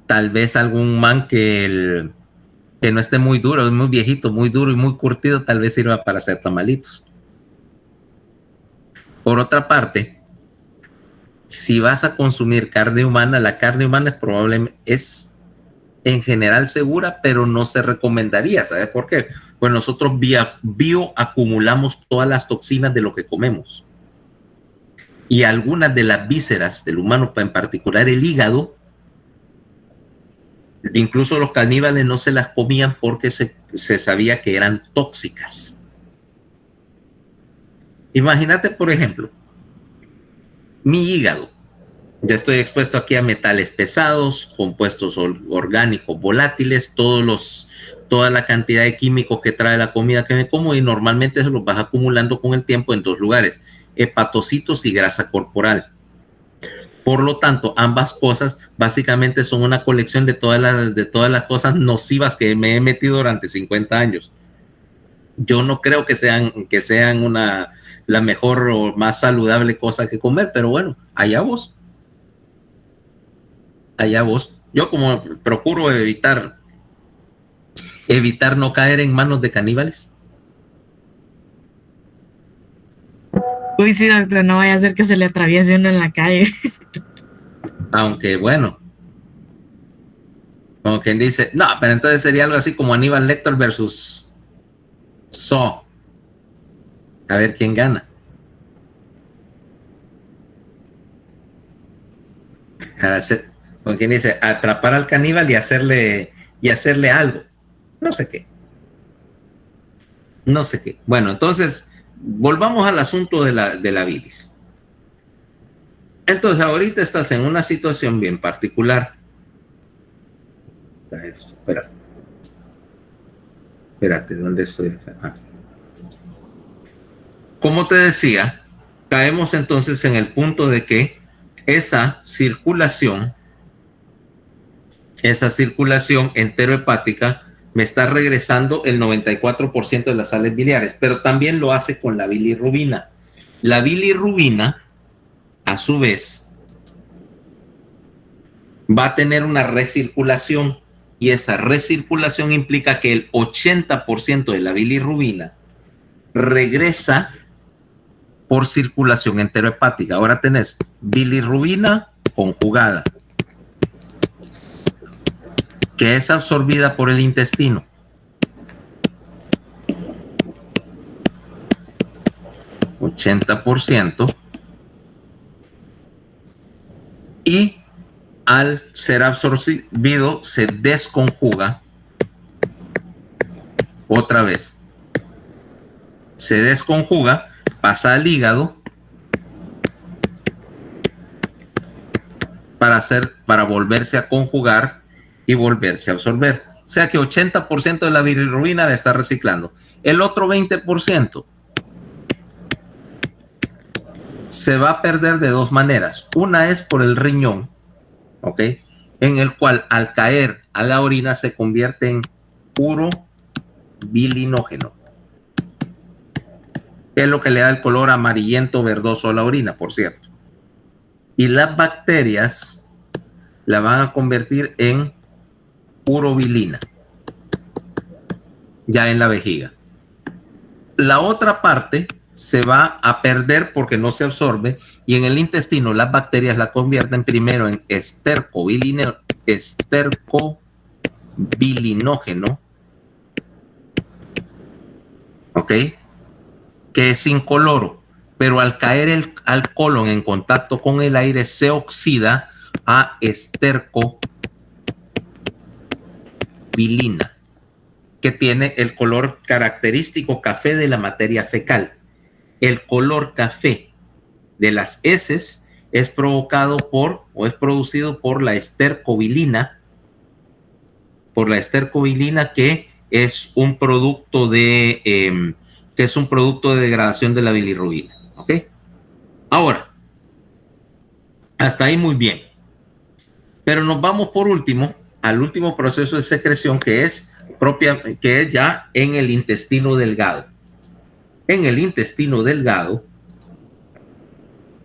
tal vez algún man que no esté muy duro, muy viejito, muy duro y muy curtido, tal vez sirva para hacer tamalitos. Por otra parte, si vas a consumir carne humana, la carne humana es en general segura, pero no se recomendaría. ¿Sabes por qué? Pues nosotros bioacumulamos todas las toxinas de lo que comemos. Y algunas de las vísceras del humano, en particular el hígado, incluso los caníbales no se las comían porque se sabía que eran tóxicas. Imagínate, por ejemplo, mi hígado. Ya estoy expuesto aquí a metales pesados, compuestos orgánicos volátiles, toda la cantidad de químicos que trae la comida que me como, y normalmente se los vas acumulando con el tiempo en dos lugares: hepatocitos y grasa corporal. Por lo tanto, ambas cosas básicamente son una colección de todas las cosas nocivas que me he metido durante 50 años. Yo no creo que sean la mejor o más saludable cosa que comer, pero bueno, allá vos. Allá vos. Yo como procuro evitar no caer en manos de caníbales. Uy, sí, doctor, no vaya a ser que se le atraviese uno en la calle. Aunque bueno, como quien dice, no, pero entonces sería algo así como Aníbal Lecter versus Saw. A ver quién gana. Como quien dice, atrapar al caníbal y hacerle algo. No sé qué. Bueno, entonces, volvamos al asunto de la bilis. Entonces, ahorita estás en una situación bien particular. Espérate, ¿dónde estoy? Como te decía, caemos entonces en el punto de que esa circulación enterohepática me está regresando el 94% de las sales biliares, pero también lo hace con la bilirrubina. La bilirrubina, a su vez, va a tener una recirculación, y esa recirculación implica que el 80% de la bilirrubina regresa por circulación enterohepática. Ahora tenés bilirrubina conjugada, que es absorbida por el intestino. %. Y al ser absorbido se desconjuga otra vez. Se desconjuga, pasa al hígado para volverse a conjugar y volverse a absorber. O sea que 80% de la bilirrubina la está reciclando. El otro 20% se va a perder de dos maneras. Una es por el riñón, ¿ok? En el cual al caer a la orina se convierte en puro bilinógeno, que es lo que le da el color amarillento verdoso a la orina, por cierto. Y las bacterias la van a convertir en urobilina, ya en la vejiga. La otra parte se va a perder porque no se absorbe, y en el intestino las bacterias la convierten primero en estercobilinógeno, ¿ok? Que es incoloro, pero al caer al colon en contacto con el aire se oxida a estercobilina, que tiene el color característico café de la materia fecal. El color café de las heces es provocado por o es producido por la estercobilina, que es un producto de degradación de la bilirrubina. ¿Ok? Ahora, hasta ahí muy bien. Pero nos vamos por último al último proceso de secreción, que es ya en el intestino delgado. En el intestino delgado,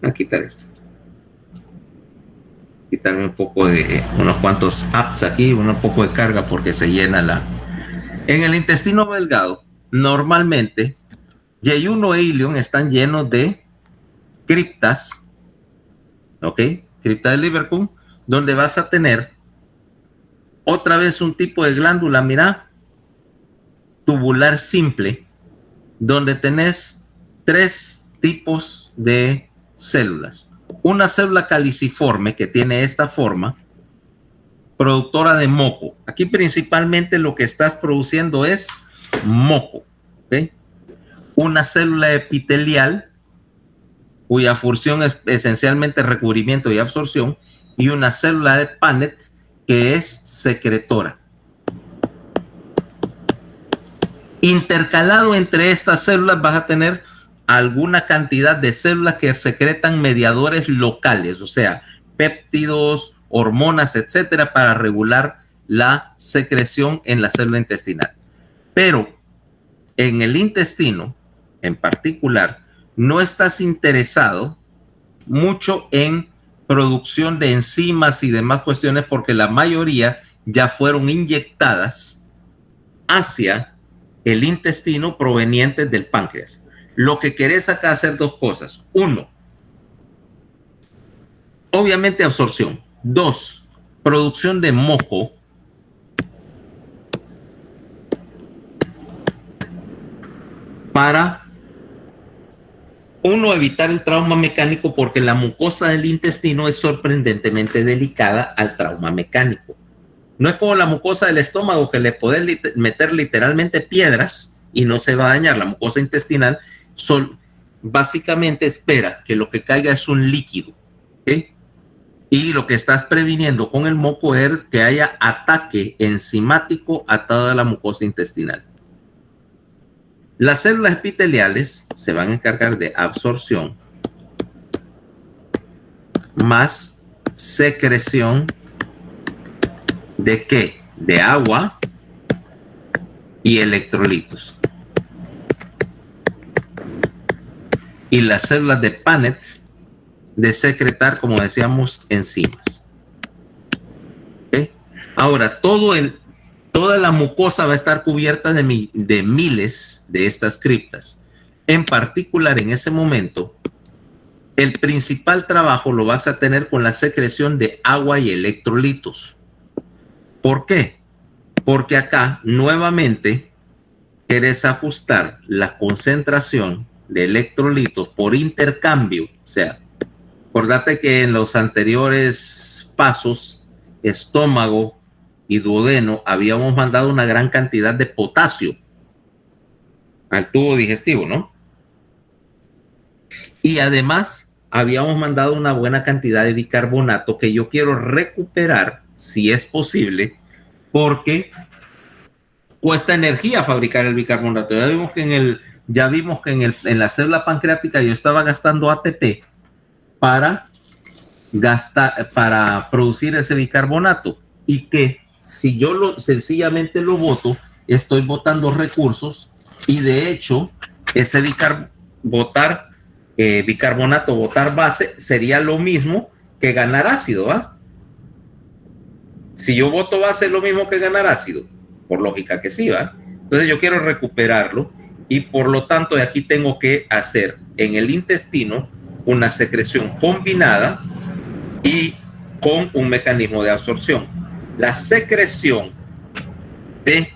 voy a quitar esto. Quitarme un poco de unos cuantos apps aquí, un poco de carga porque se llena En el intestino delgado, normalmente, J1 e ilion están llenos de criptas, ¿ok? Cripta de Lieberkühn, donde vas a tener otra vez un tipo de glándula, mira, tubular simple, donde tenés 3 tipos de células. Una célula caliciforme que tiene esta forma, productora de moco. Aquí principalmente lo que estás produciendo es moco. ¿Okay? Una célula epitelial, cuya función es esencialmente recubrimiento y absorción, y una célula de Paneth, que es secretora. Intercalado entre estas células vas a tener alguna cantidad de células que secretan mediadores locales, o sea, péptidos, hormonas, etcétera, para regular la secreción en la célula intestinal. Pero en el intestino, en particular, no estás interesado mucho en producción de enzimas y demás cuestiones, porque la mayoría ya fueron inyectadas hacia el intestino provenientes del páncreas. Lo que querés acá hacer 2 cosas. 1, obviamente absorción. 2, producción de moco. Para 1, evitar el trauma mecánico, porque la mucosa del intestino es sorprendentemente delicada al trauma mecánico. No es como la mucosa del estómago, que le podés meter literalmente piedras y no se va a dañar. La mucosa intestinal básicamente espera que lo que caiga es un líquido. ¿Okay? Y lo que estás previniendo con el moco es que haya ataque enzimático a toda la mucosa intestinal. Las células epiteliales se van a encargar de absorción más secreción ¿de qué? De agua y electrolitos. Y las células de Paneth de secretar, como decíamos, enzimas. ¿Okay? Ahora, toda la mucosa va a estar cubierta de miles de estas criptas. En particular, en ese momento, el principal trabajo lo vas a tener con la secreción de agua y electrolitos. ¿Por qué? Porque acá, nuevamente, querés ajustar la concentración de electrolitos por intercambio. O sea, acordate que en los anteriores pasos, estómago y duodeno, habíamos mandado una gran cantidad de potasio al tubo digestivo, ¿no? Y además habíamos mandado una buena cantidad de bicarbonato, que yo quiero recuperar, si es posible, porque cuesta energía fabricar el bicarbonato. Ya vimos que en la célula pancreática yo estaba gastando ATP para producir ese bicarbonato, y que si yo sencillamente lo boto, estoy botando recursos, y de hecho ese botar bicarbonato, botar base, sería lo mismo que ganar ácido, ¿va? Si yo boto base, es lo mismo que ganar ácido, por lógica que sí, ¿va? Entonces yo quiero recuperarlo, y por lo tanto de aquí tengo que hacer en el intestino una secreción combinada y con un mecanismo de absorción. La secreción de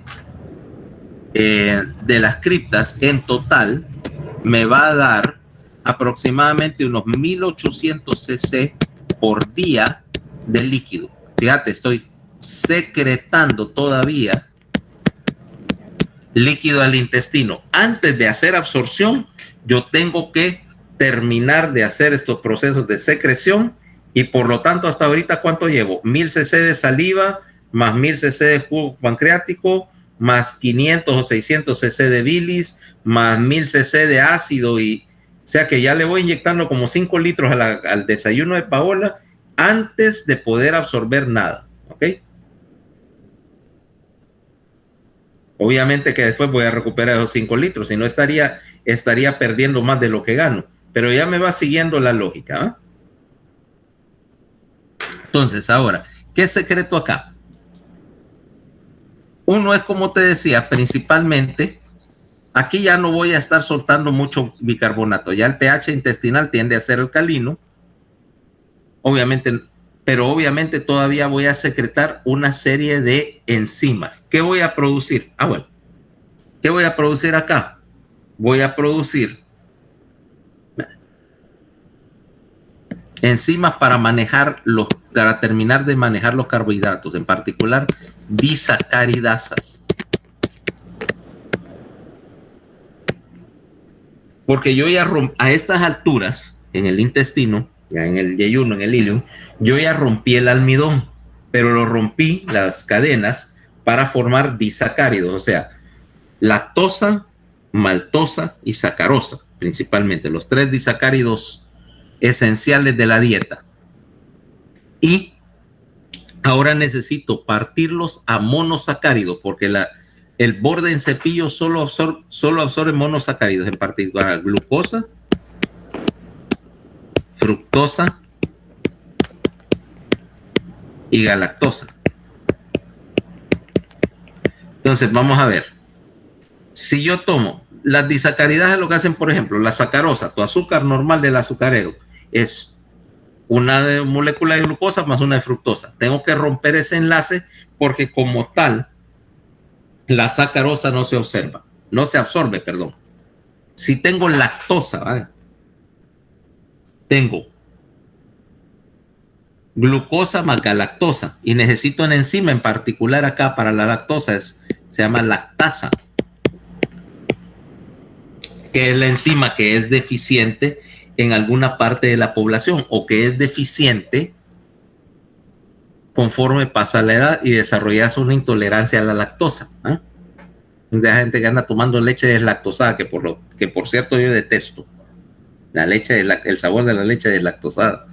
las criptas en total me va a dar aproximadamente unos 1800 cc por día de líquido. Fíjate, estoy secretando todavía líquido al intestino. Antes de hacer absorción, yo tengo que terminar de hacer estos procesos de secreción y por lo tanto hasta ahorita ¿cuánto llevo? 1000 cc de saliva más 1000 cc de jugo pancreático más 500 o 600 cc de bilis más 1000 cc de ácido, y o sea que ya le voy inyectando como 5 litros al desayuno de Paola antes de poder absorber nada, ¿ok? Obviamente que después voy a recuperar esos 5 litros, si no estaría perdiendo más de lo que gano, pero ya me va siguiendo la lógica, ¿eh? Entonces, ahora, ¿qué secreto acá? Uno es, como te decía, principalmente, aquí ya no voy a estar soltando mucho bicarbonato, ya el pH intestinal tiende a ser alcalino, obviamente, pero obviamente todavía voy a secretar una serie de enzimas. ¿Qué voy a producir? Ah, bueno, ¿qué voy a producir acá? Voy a producir enzimas para terminar de manejar los carbohidratos, en particular disacaridasas. Porque yo ya a estas alturas, en el intestino, ya en el yeyuno, en el ileum, yo ya rompí el almidón, pero lo rompí, las cadenas, para formar disacáridos, o sea, lactosa, maltosa y sacarosa, principalmente, los 3 disacáridos esenciales de la dieta. Y ahora necesito partirlos a monosacáridos, porque el borde en cepillo solo absorbe monosacáridos, en particular glucosa, fructosa y galactosa. Entonces vamos a ver, si yo tomo las disacaridadas, lo que hacen, por ejemplo, la sacarosa, tu azúcar normal del azucarero, es una molécula de glucosa más una de fructosa. Tengo que romper ese enlace porque como tal la sacarosa no se absorbe, perdón. Si tengo lactosa, ¿vale? Tengo glucosa más galactosa y necesito una enzima en particular acá para la lactosa, se llama lactasa, que es la enzima que es deficiente en alguna parte de la población o que es deficiente conforme pasa la edad y desarrollas una intolerancia a la lactosa, ¿eh? De gente que anda tomando leche deslactosada, que por cierto yo detesto la leche, el sabor de la leche deslactosada.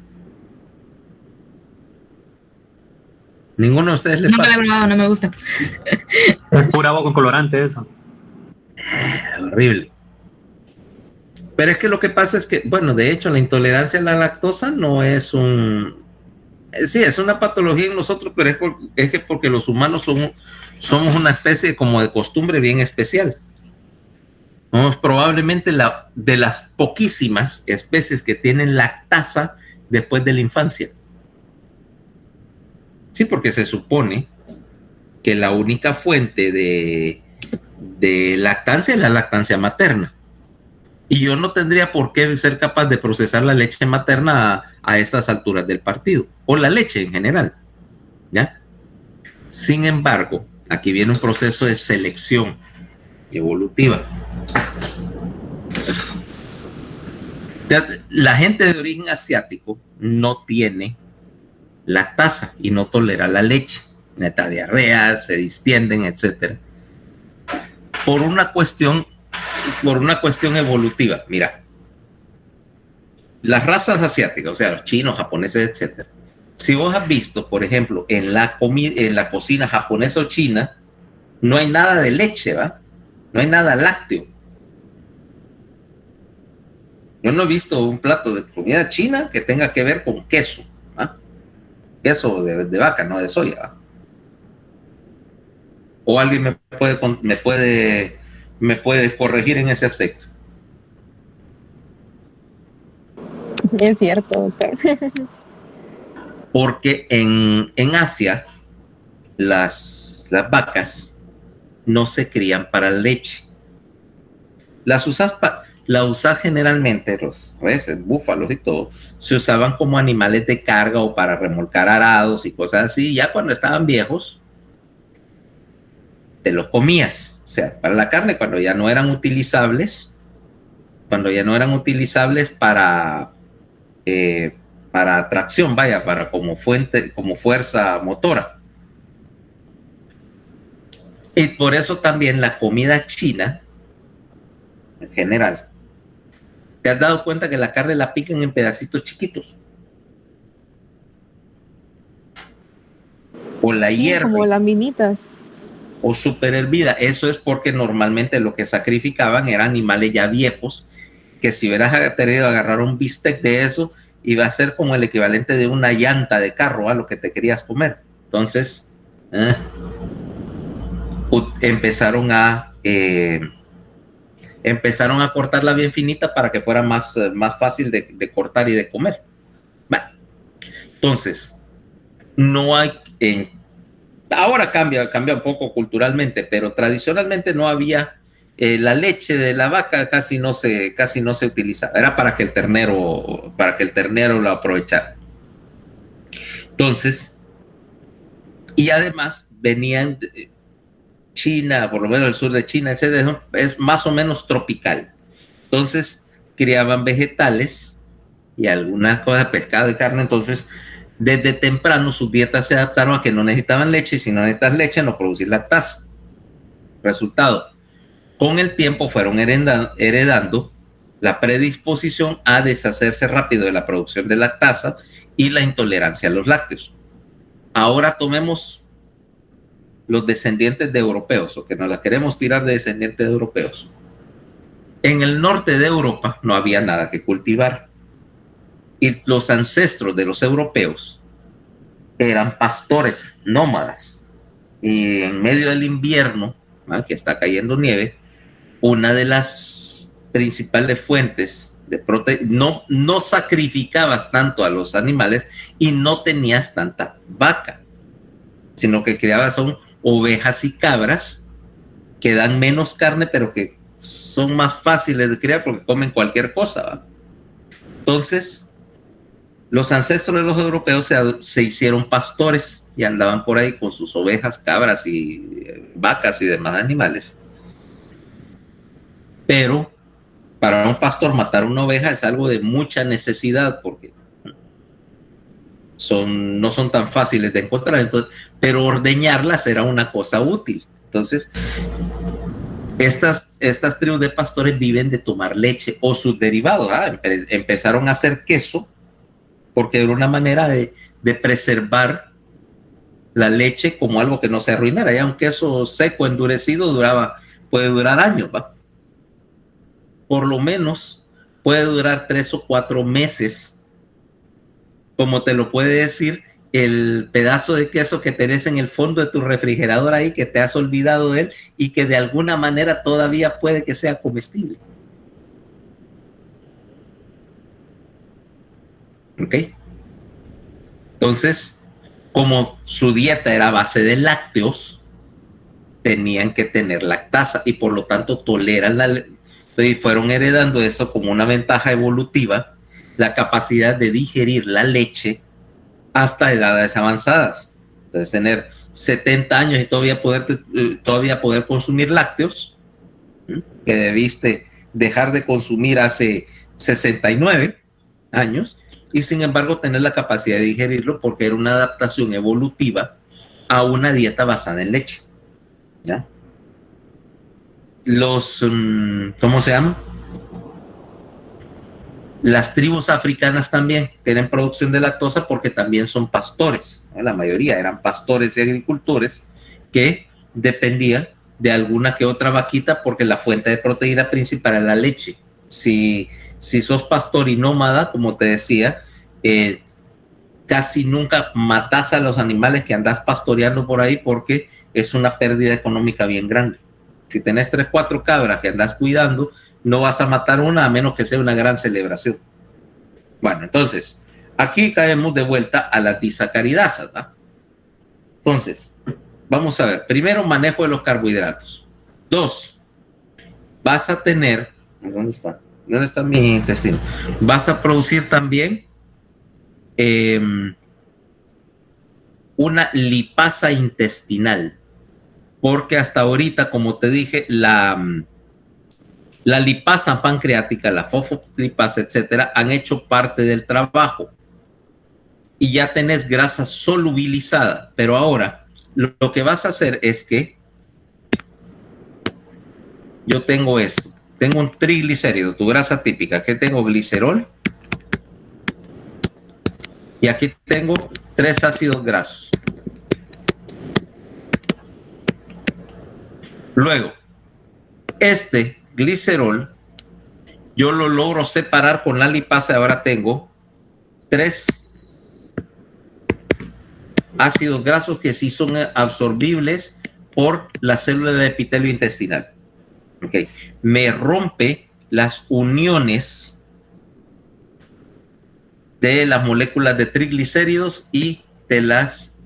Ninguno de ustedes le Nunca pasa. la he probado, no me gusta. Es pura agua con colorante eso. Horrible. Pero es que lo que pasa es que, bueno, de hecho la intolerancia a la lactosa no es sí, es una patología en nosotros, pero es que porque los humanos somos una especie como de costumbre bien especial. Somos probablemente de las poquísimas especies que tienen lactasa después de la infancia. Sí, porque se supone que la única fuente de lactancia es la lactancia materna. Y yo no tendría por qué ser capaz de procesar la leche materna a estas alturas del partido, o la leche en general, ¿ya? Sin embargo, aquí viene un proceso de selección evolutiva. La gente de origen asiático no tiene lactasa y no tolera la leche. Neta diarrea, se distienden, etc. Por una cuestión evolutiva. Mira, las razas asiáticas, o sea, los chinos, japoneses, etc. Si vos has visto, por ejemplo, en la cocina japonesa o china, no hay nada de leche, ¿va? No hay nada lácteo. Yo no he visto un plato de comida china que tenga que ver con queso, ¿va? Queso de vaca, no de soya, ¿va? O alguien me puede corregir en ese aspecto. Es cierto, doctor. Porque en Asia las vacas no se crían para leche. Las usas la usan generalmente, los reses, búfalos y todo, se usaban como animales de carga o para remolcar arados y cosas así. Ya cuando estaban viejos, te los comías. O sea, para la carne, cuando ya no eran utilizables, para tracción, vaya, para como fuente, como fuerza motora. Y por eso también la comida china, en general, ¿te has dado cuenta que la carne la pican en pedacitos chiquitos? O la Sí, hierven, como las minitas. o super hervida. Eso es porque normalmente lo que sacrificaban eran animales ya viejos, que si hubieras tenido agarrar un bistec de eso, iba a ser como el equivalente de una llanta de carro a lo que te querías comer. Entonces, empezaron a cortarla bien finita para que fuera más fácil de cortar y de comer. Bueno, entonces, no hay, ahora cambia un poco culturalmente, pero tradicionalmente no había, la leche de la vaca casi no se utilizaba, era para que el ternero lo aprovechara. Entonces, y además venían China, por lo menos el sur de China, es más o menos tropical. Entonces, criaban vegetales y algunas cosas, pescado y carne. Entonces, desde temprano sus dietas se adaptaron a que no necesitaban leche, y si no necesitas leche, no producir lactasa. Resultado, con el tiempo fueron heredando la predisposición a deshacerse rápido de la producción de lactasa y la intolerancia a los lácteos. Ahora tomemos los descendientes de europeos, o que nos las queremos tirar de descendientes de europeos. En el norte de Europa no había nada que cultivar, y los ancestros de los europeos eran pastores nómadas, y en medio del invierno, que está cayendo nieve, una de las principales fuentes de proteína, no sacrificabas tanto a los animales y no tenías tanta vaca, sino que criabas ovejas y cabras que dan menos carne, pero que son más fáciles de criar porque comen cualquier cosa, ¿va? Entonces, los ancestros de los europeos se hicieron pastores y andaban por ahí con sus ovejas, cabras y vacas y demás animales. Pero para un pastor matar una oveja es algo de mucha necesidad, porque no son tan fáciles de encontrar. Entonces, pero ordeñarlas era una cosa útil. Entonces, estas tribus de pastores viven de tomar leche o sus derivados. Empezaron a hacer queso porque era una manera de preservar la leche como algo que no se arruinara. Ya un queso seco, endurecido, puede durar años, ¿va? Por lo menos puede durar 3 o 4 meses, como te lo puede decir el pedazo de queso que tenés en el fondo de tu refrigerador ahí, que te has olvidado de él y que de alguna manera todavía puede que sea comestible. ¿Ok? Entonces, como su dieta era a base de lácteos, tenían que tener lactasa y por lo tanto toleran y fueron heredando eso como una ventaja evolutiva, la capacidad de digerir la leche hasta edades avanzadas. Entonces, tener 70 años y todavía poder consumir lácteos, que debiste dejar de consumir hace 69 años, y sin embargo tener la capacidad de digerirlo porque era una adaptación evolutiva a una dieta basada en leche. ¿Ya? ¿Cómo se llama? Las tribus africanas también tienen producción de lactosa porque también son pastores, ¿no? La mayoría eran pastores y agricultores que dependían de alguna que otra vaquita porque la fuente de proteína principal era la leche. Si sos pastor y nómada, como te decía, casi nunca matás a los animales que andás pastoreando por ahí porque es una pérdida económica bien grande. Si tenés 3, 4 cabras que andás cuidando, no vas a matar una a menos que sea una gran celebración. Bueno, entonces, aquí caemos de vuelta a las disacaridasas, ¿no? Entonces, vamos a ver. Primero, manejo de los carbohidratos. 2, vas a tener, ¿dónde está? ¿Dónde está mi intestino? Vas a producir también una lipasa intestinal, porque hasta ahorita, como te dije, la lipasa pancreática, la fosfolipasa, etcétera, han hecho parte del trabajo y ya tenés grasa solubilizada. Pero ahora lo que vas a hacer es que yo tengo esto, tengo un triglicérido, tu grasa típica, que tengo glicerol y aquí tengo 3 ácidos grasos. Luego, este glicerol yo lo logro separar con la lipasa y ahora tengo 3 ácidos grasos que sí son absorbibles por la célula del epitelio intestinal. Okay. Me rompe las uniones de las moléculas de triglicéridos y te las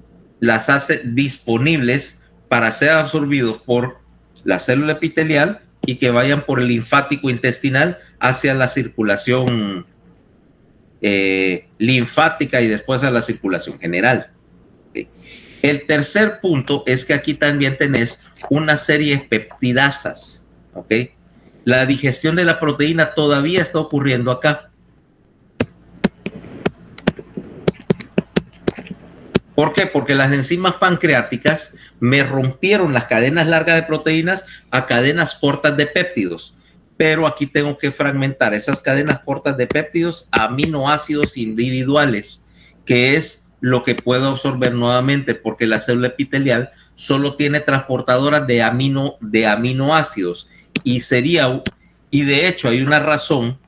hace disponibles para ser absorbidos por la célula epitelial y que vayan por el linfático intestinal hacia la circulación linfática y después a la circulación general. Okay. El tercer punto es que aquí también tenés una serie de peptidasas. ¿Ok? La digestión de la proteína todavía está ocurriendo acá. ¿Por qué? Porque las enzimas pancreáticas me rompieron las cadenas largas de proteínas a cadenas cortas de péptidos. Pero aquí tengo que fragmentar esas cadenas cortas de péptidos a aminoácidos individuales, que es lo que puedo absorber nuevamente, porque la célula epitelial solo tiene transportadoras de aminoácidos. Y de hecho hay una razón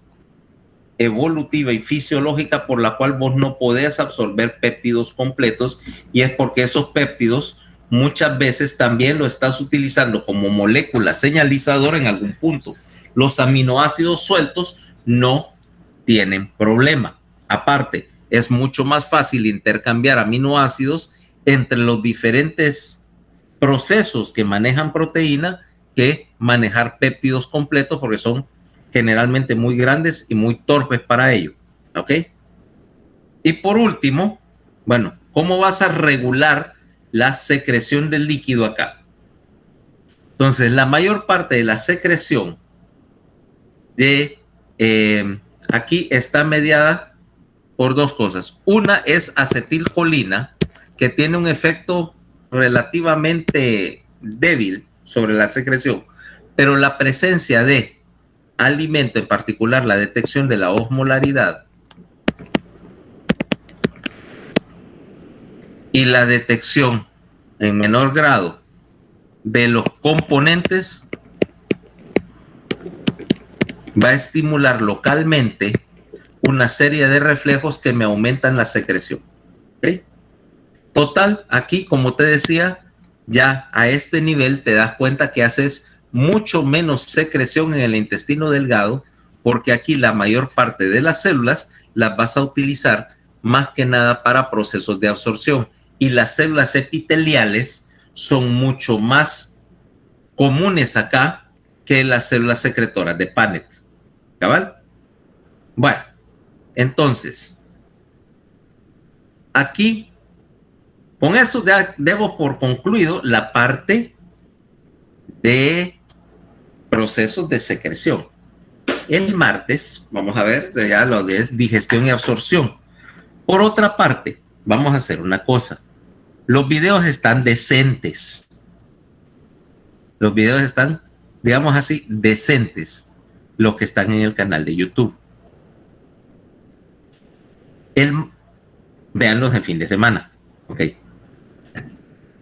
evolutiva y fisiológica por la cual vos no podés absorber péptidos completos, y es porque esos péptidos muchas veces también lo estás utilizando como molécula señalizadora en algún punto. Los aminoácidos sueltos no tienen problema. Aparte, es mucho más fácil intercambiar aminoácidos entre los diferentes procesos que manejan proteína que manejar péptidos completos, porque son generalmente muy grandes y muy torpes para ello. ¿Ok? Y por último, bueno, ¿cómo vas a regular la secreción del líquido acá? Entonces, la mayor parte de la secreción de aquí está mediada por 2 cosas. Una es acetilcolina, que tiene un efecto relativamente débil sobre la secreción, pero la presencia de alimento, en particular la detección de la osmolaridad y la detección en menor grado de los componentes, va a estimular localmente una serie de reflejos que me aumentan la secreción. ¿Okay? Total, aquí, como te decía, ya a este nivel te das cuenta que haces mucho menos secreción en el intestino delgado, porque aquí la mayor parte de las células las vas a utilizar más que nada para procesos de absorción, y las células epiteliales son mucho más comunes acá que las células secretoras de Paneth. ¿Cabal? Bueno, entonces aquí con esto ya debo por concluido la parte de procesos de secreción. El martes vamos a ver ya lo de digestión y absorción. Por otra parte, vamos a hacer una cosa. Los videos están decentes. Los videos están, digamos así, decentes. Los que están en el canal de YouTube. Véanlos en fin de semana. Ok.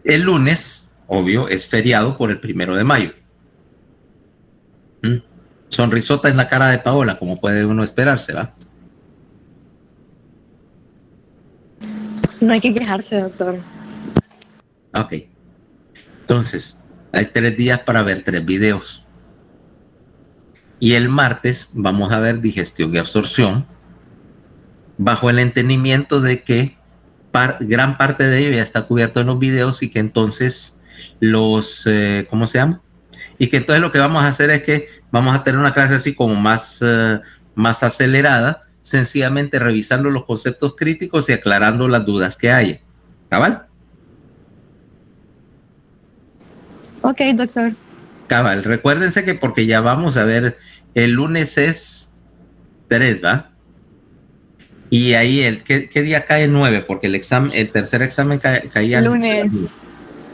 El lunes, obvio, es feriado por el 1 de mayo. Sonrisota en la cara de Paola, como puede uno esperarse, ¿va? No hay que quejarse, doctor. Ok. Entonces, hay 3 días para ver 3 videos. Y el martes vamos a ver digestión y absorción, bajo el entendimiento de que gran parte de ello ya está cubierto en los videos, y que entonces los, ¿cómo se llama? y que entonces lo que vamos a hacer es que vamos a tener una clase así como más acelerada, sencillamente revisando los conceptos críticos y aclarando las dudas que haya. ¿Cabal? Ok, doctor. Cabal, recuérdense que porque ya vamos a ver, el lunes es 3, ¿va? Y ahí, ¿qué día cae 9? Porque el tercer examen caía El lunes.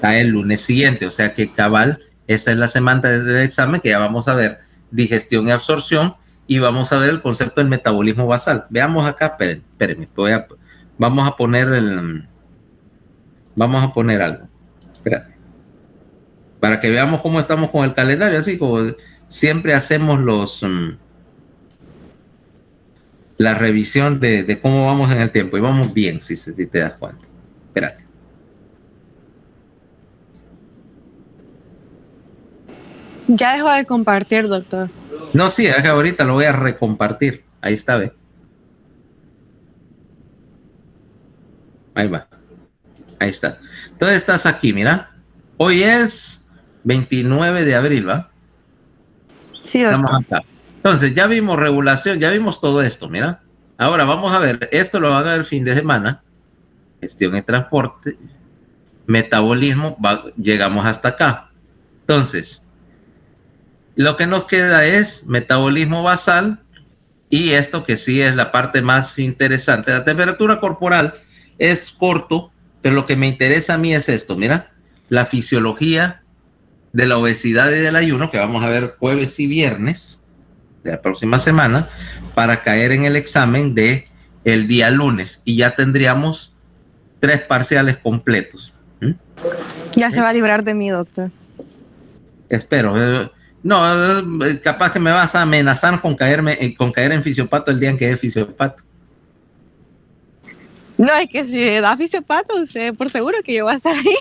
Cae el lunes siguiente, o sea que cabal, esa es la semana del examen que ya vamos a ver digestión y absorción y vamos a ver el concepto del metabolismo basal. Veamos acá, espérenme, vamos a poner algo. Espérate. Para que veamos cómo estamos con el calendario, así como siempre hacemos la revisión de cómo vamos en el tiempo y vamos bien, si te das cuenta. Espérate. Ya dejó de compartir, doctor. No, sí, es que ahorita lo voy a recompartir. Ahí está, ve. Ahí va. Ahí está. Entonces estás aquí, mira. Hoy es 29 de abril, ¿va? Sí, doctor. Estamos acá. Entonces, ya vimos regulación, ya vimos todo esto, mira. Ahora vamos a ver, esto lo van a ver el fin de semana. Gestión y transporte, metabolismo, llegamos hasta acá. Entonces, lo que nos queda es metabolismo basal y esto que sí es la parte más interesante. La temperatura corporal es corto, pero lo que me interesa a mí es esto, mira, la fisiología de la obesidad y del ayuno, que vamos a ver jueves y viernes de la próxima semana, para caer en el examen de el día lunes y ya tendríamos 3 parciales completos. Ya se va a librar de mí, doctor. Espero. No, capaz que me vas a amenazar con caer en fisiopato el día en que es fisiopato. No, es que si da fisiopato, usted por seguro que yo voy a estar ahí.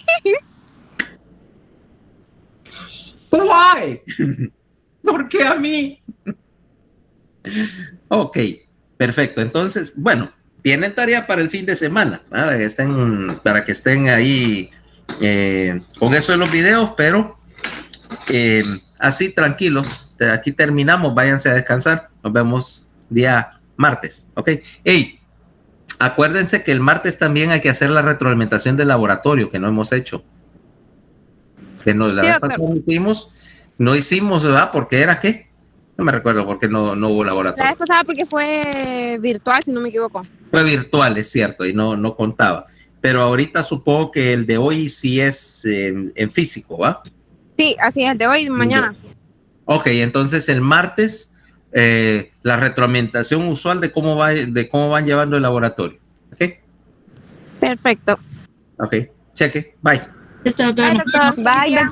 Why? ¿Por qué a mí? Ok, perfecto. Entonces, bueno, tienen tarea para el fin de semana, para que estén ahí con eso en los videos, pero así tranquilos. Aquí terminamos, váyanse a descansar. Nos vemos día martes, ¿ok? Hey, acuérdense que el martes también hay que hacer la retroalimentación del laboratorio que no hemos hecho. Que la vez pasada no hicimos, ¿verdad? ¿Porque era qué? No me recuerdo porque no hubo laboratorio. La vez pasada porque fue virtual, si no me equivoco. Fue virtual, es cierto, y no contaba. Pero ahorita supongo que el de hoy sí es en físico, ¿va? Sí, así es, de hoy y mañana. Ok, entonces el martes la retroalimentación usual de cómo van llevando el laboratorio. ¿Ok? Perfecto. Ok, cheque, bye. Esto, doctor. Bye, doctor. Bye, doctor.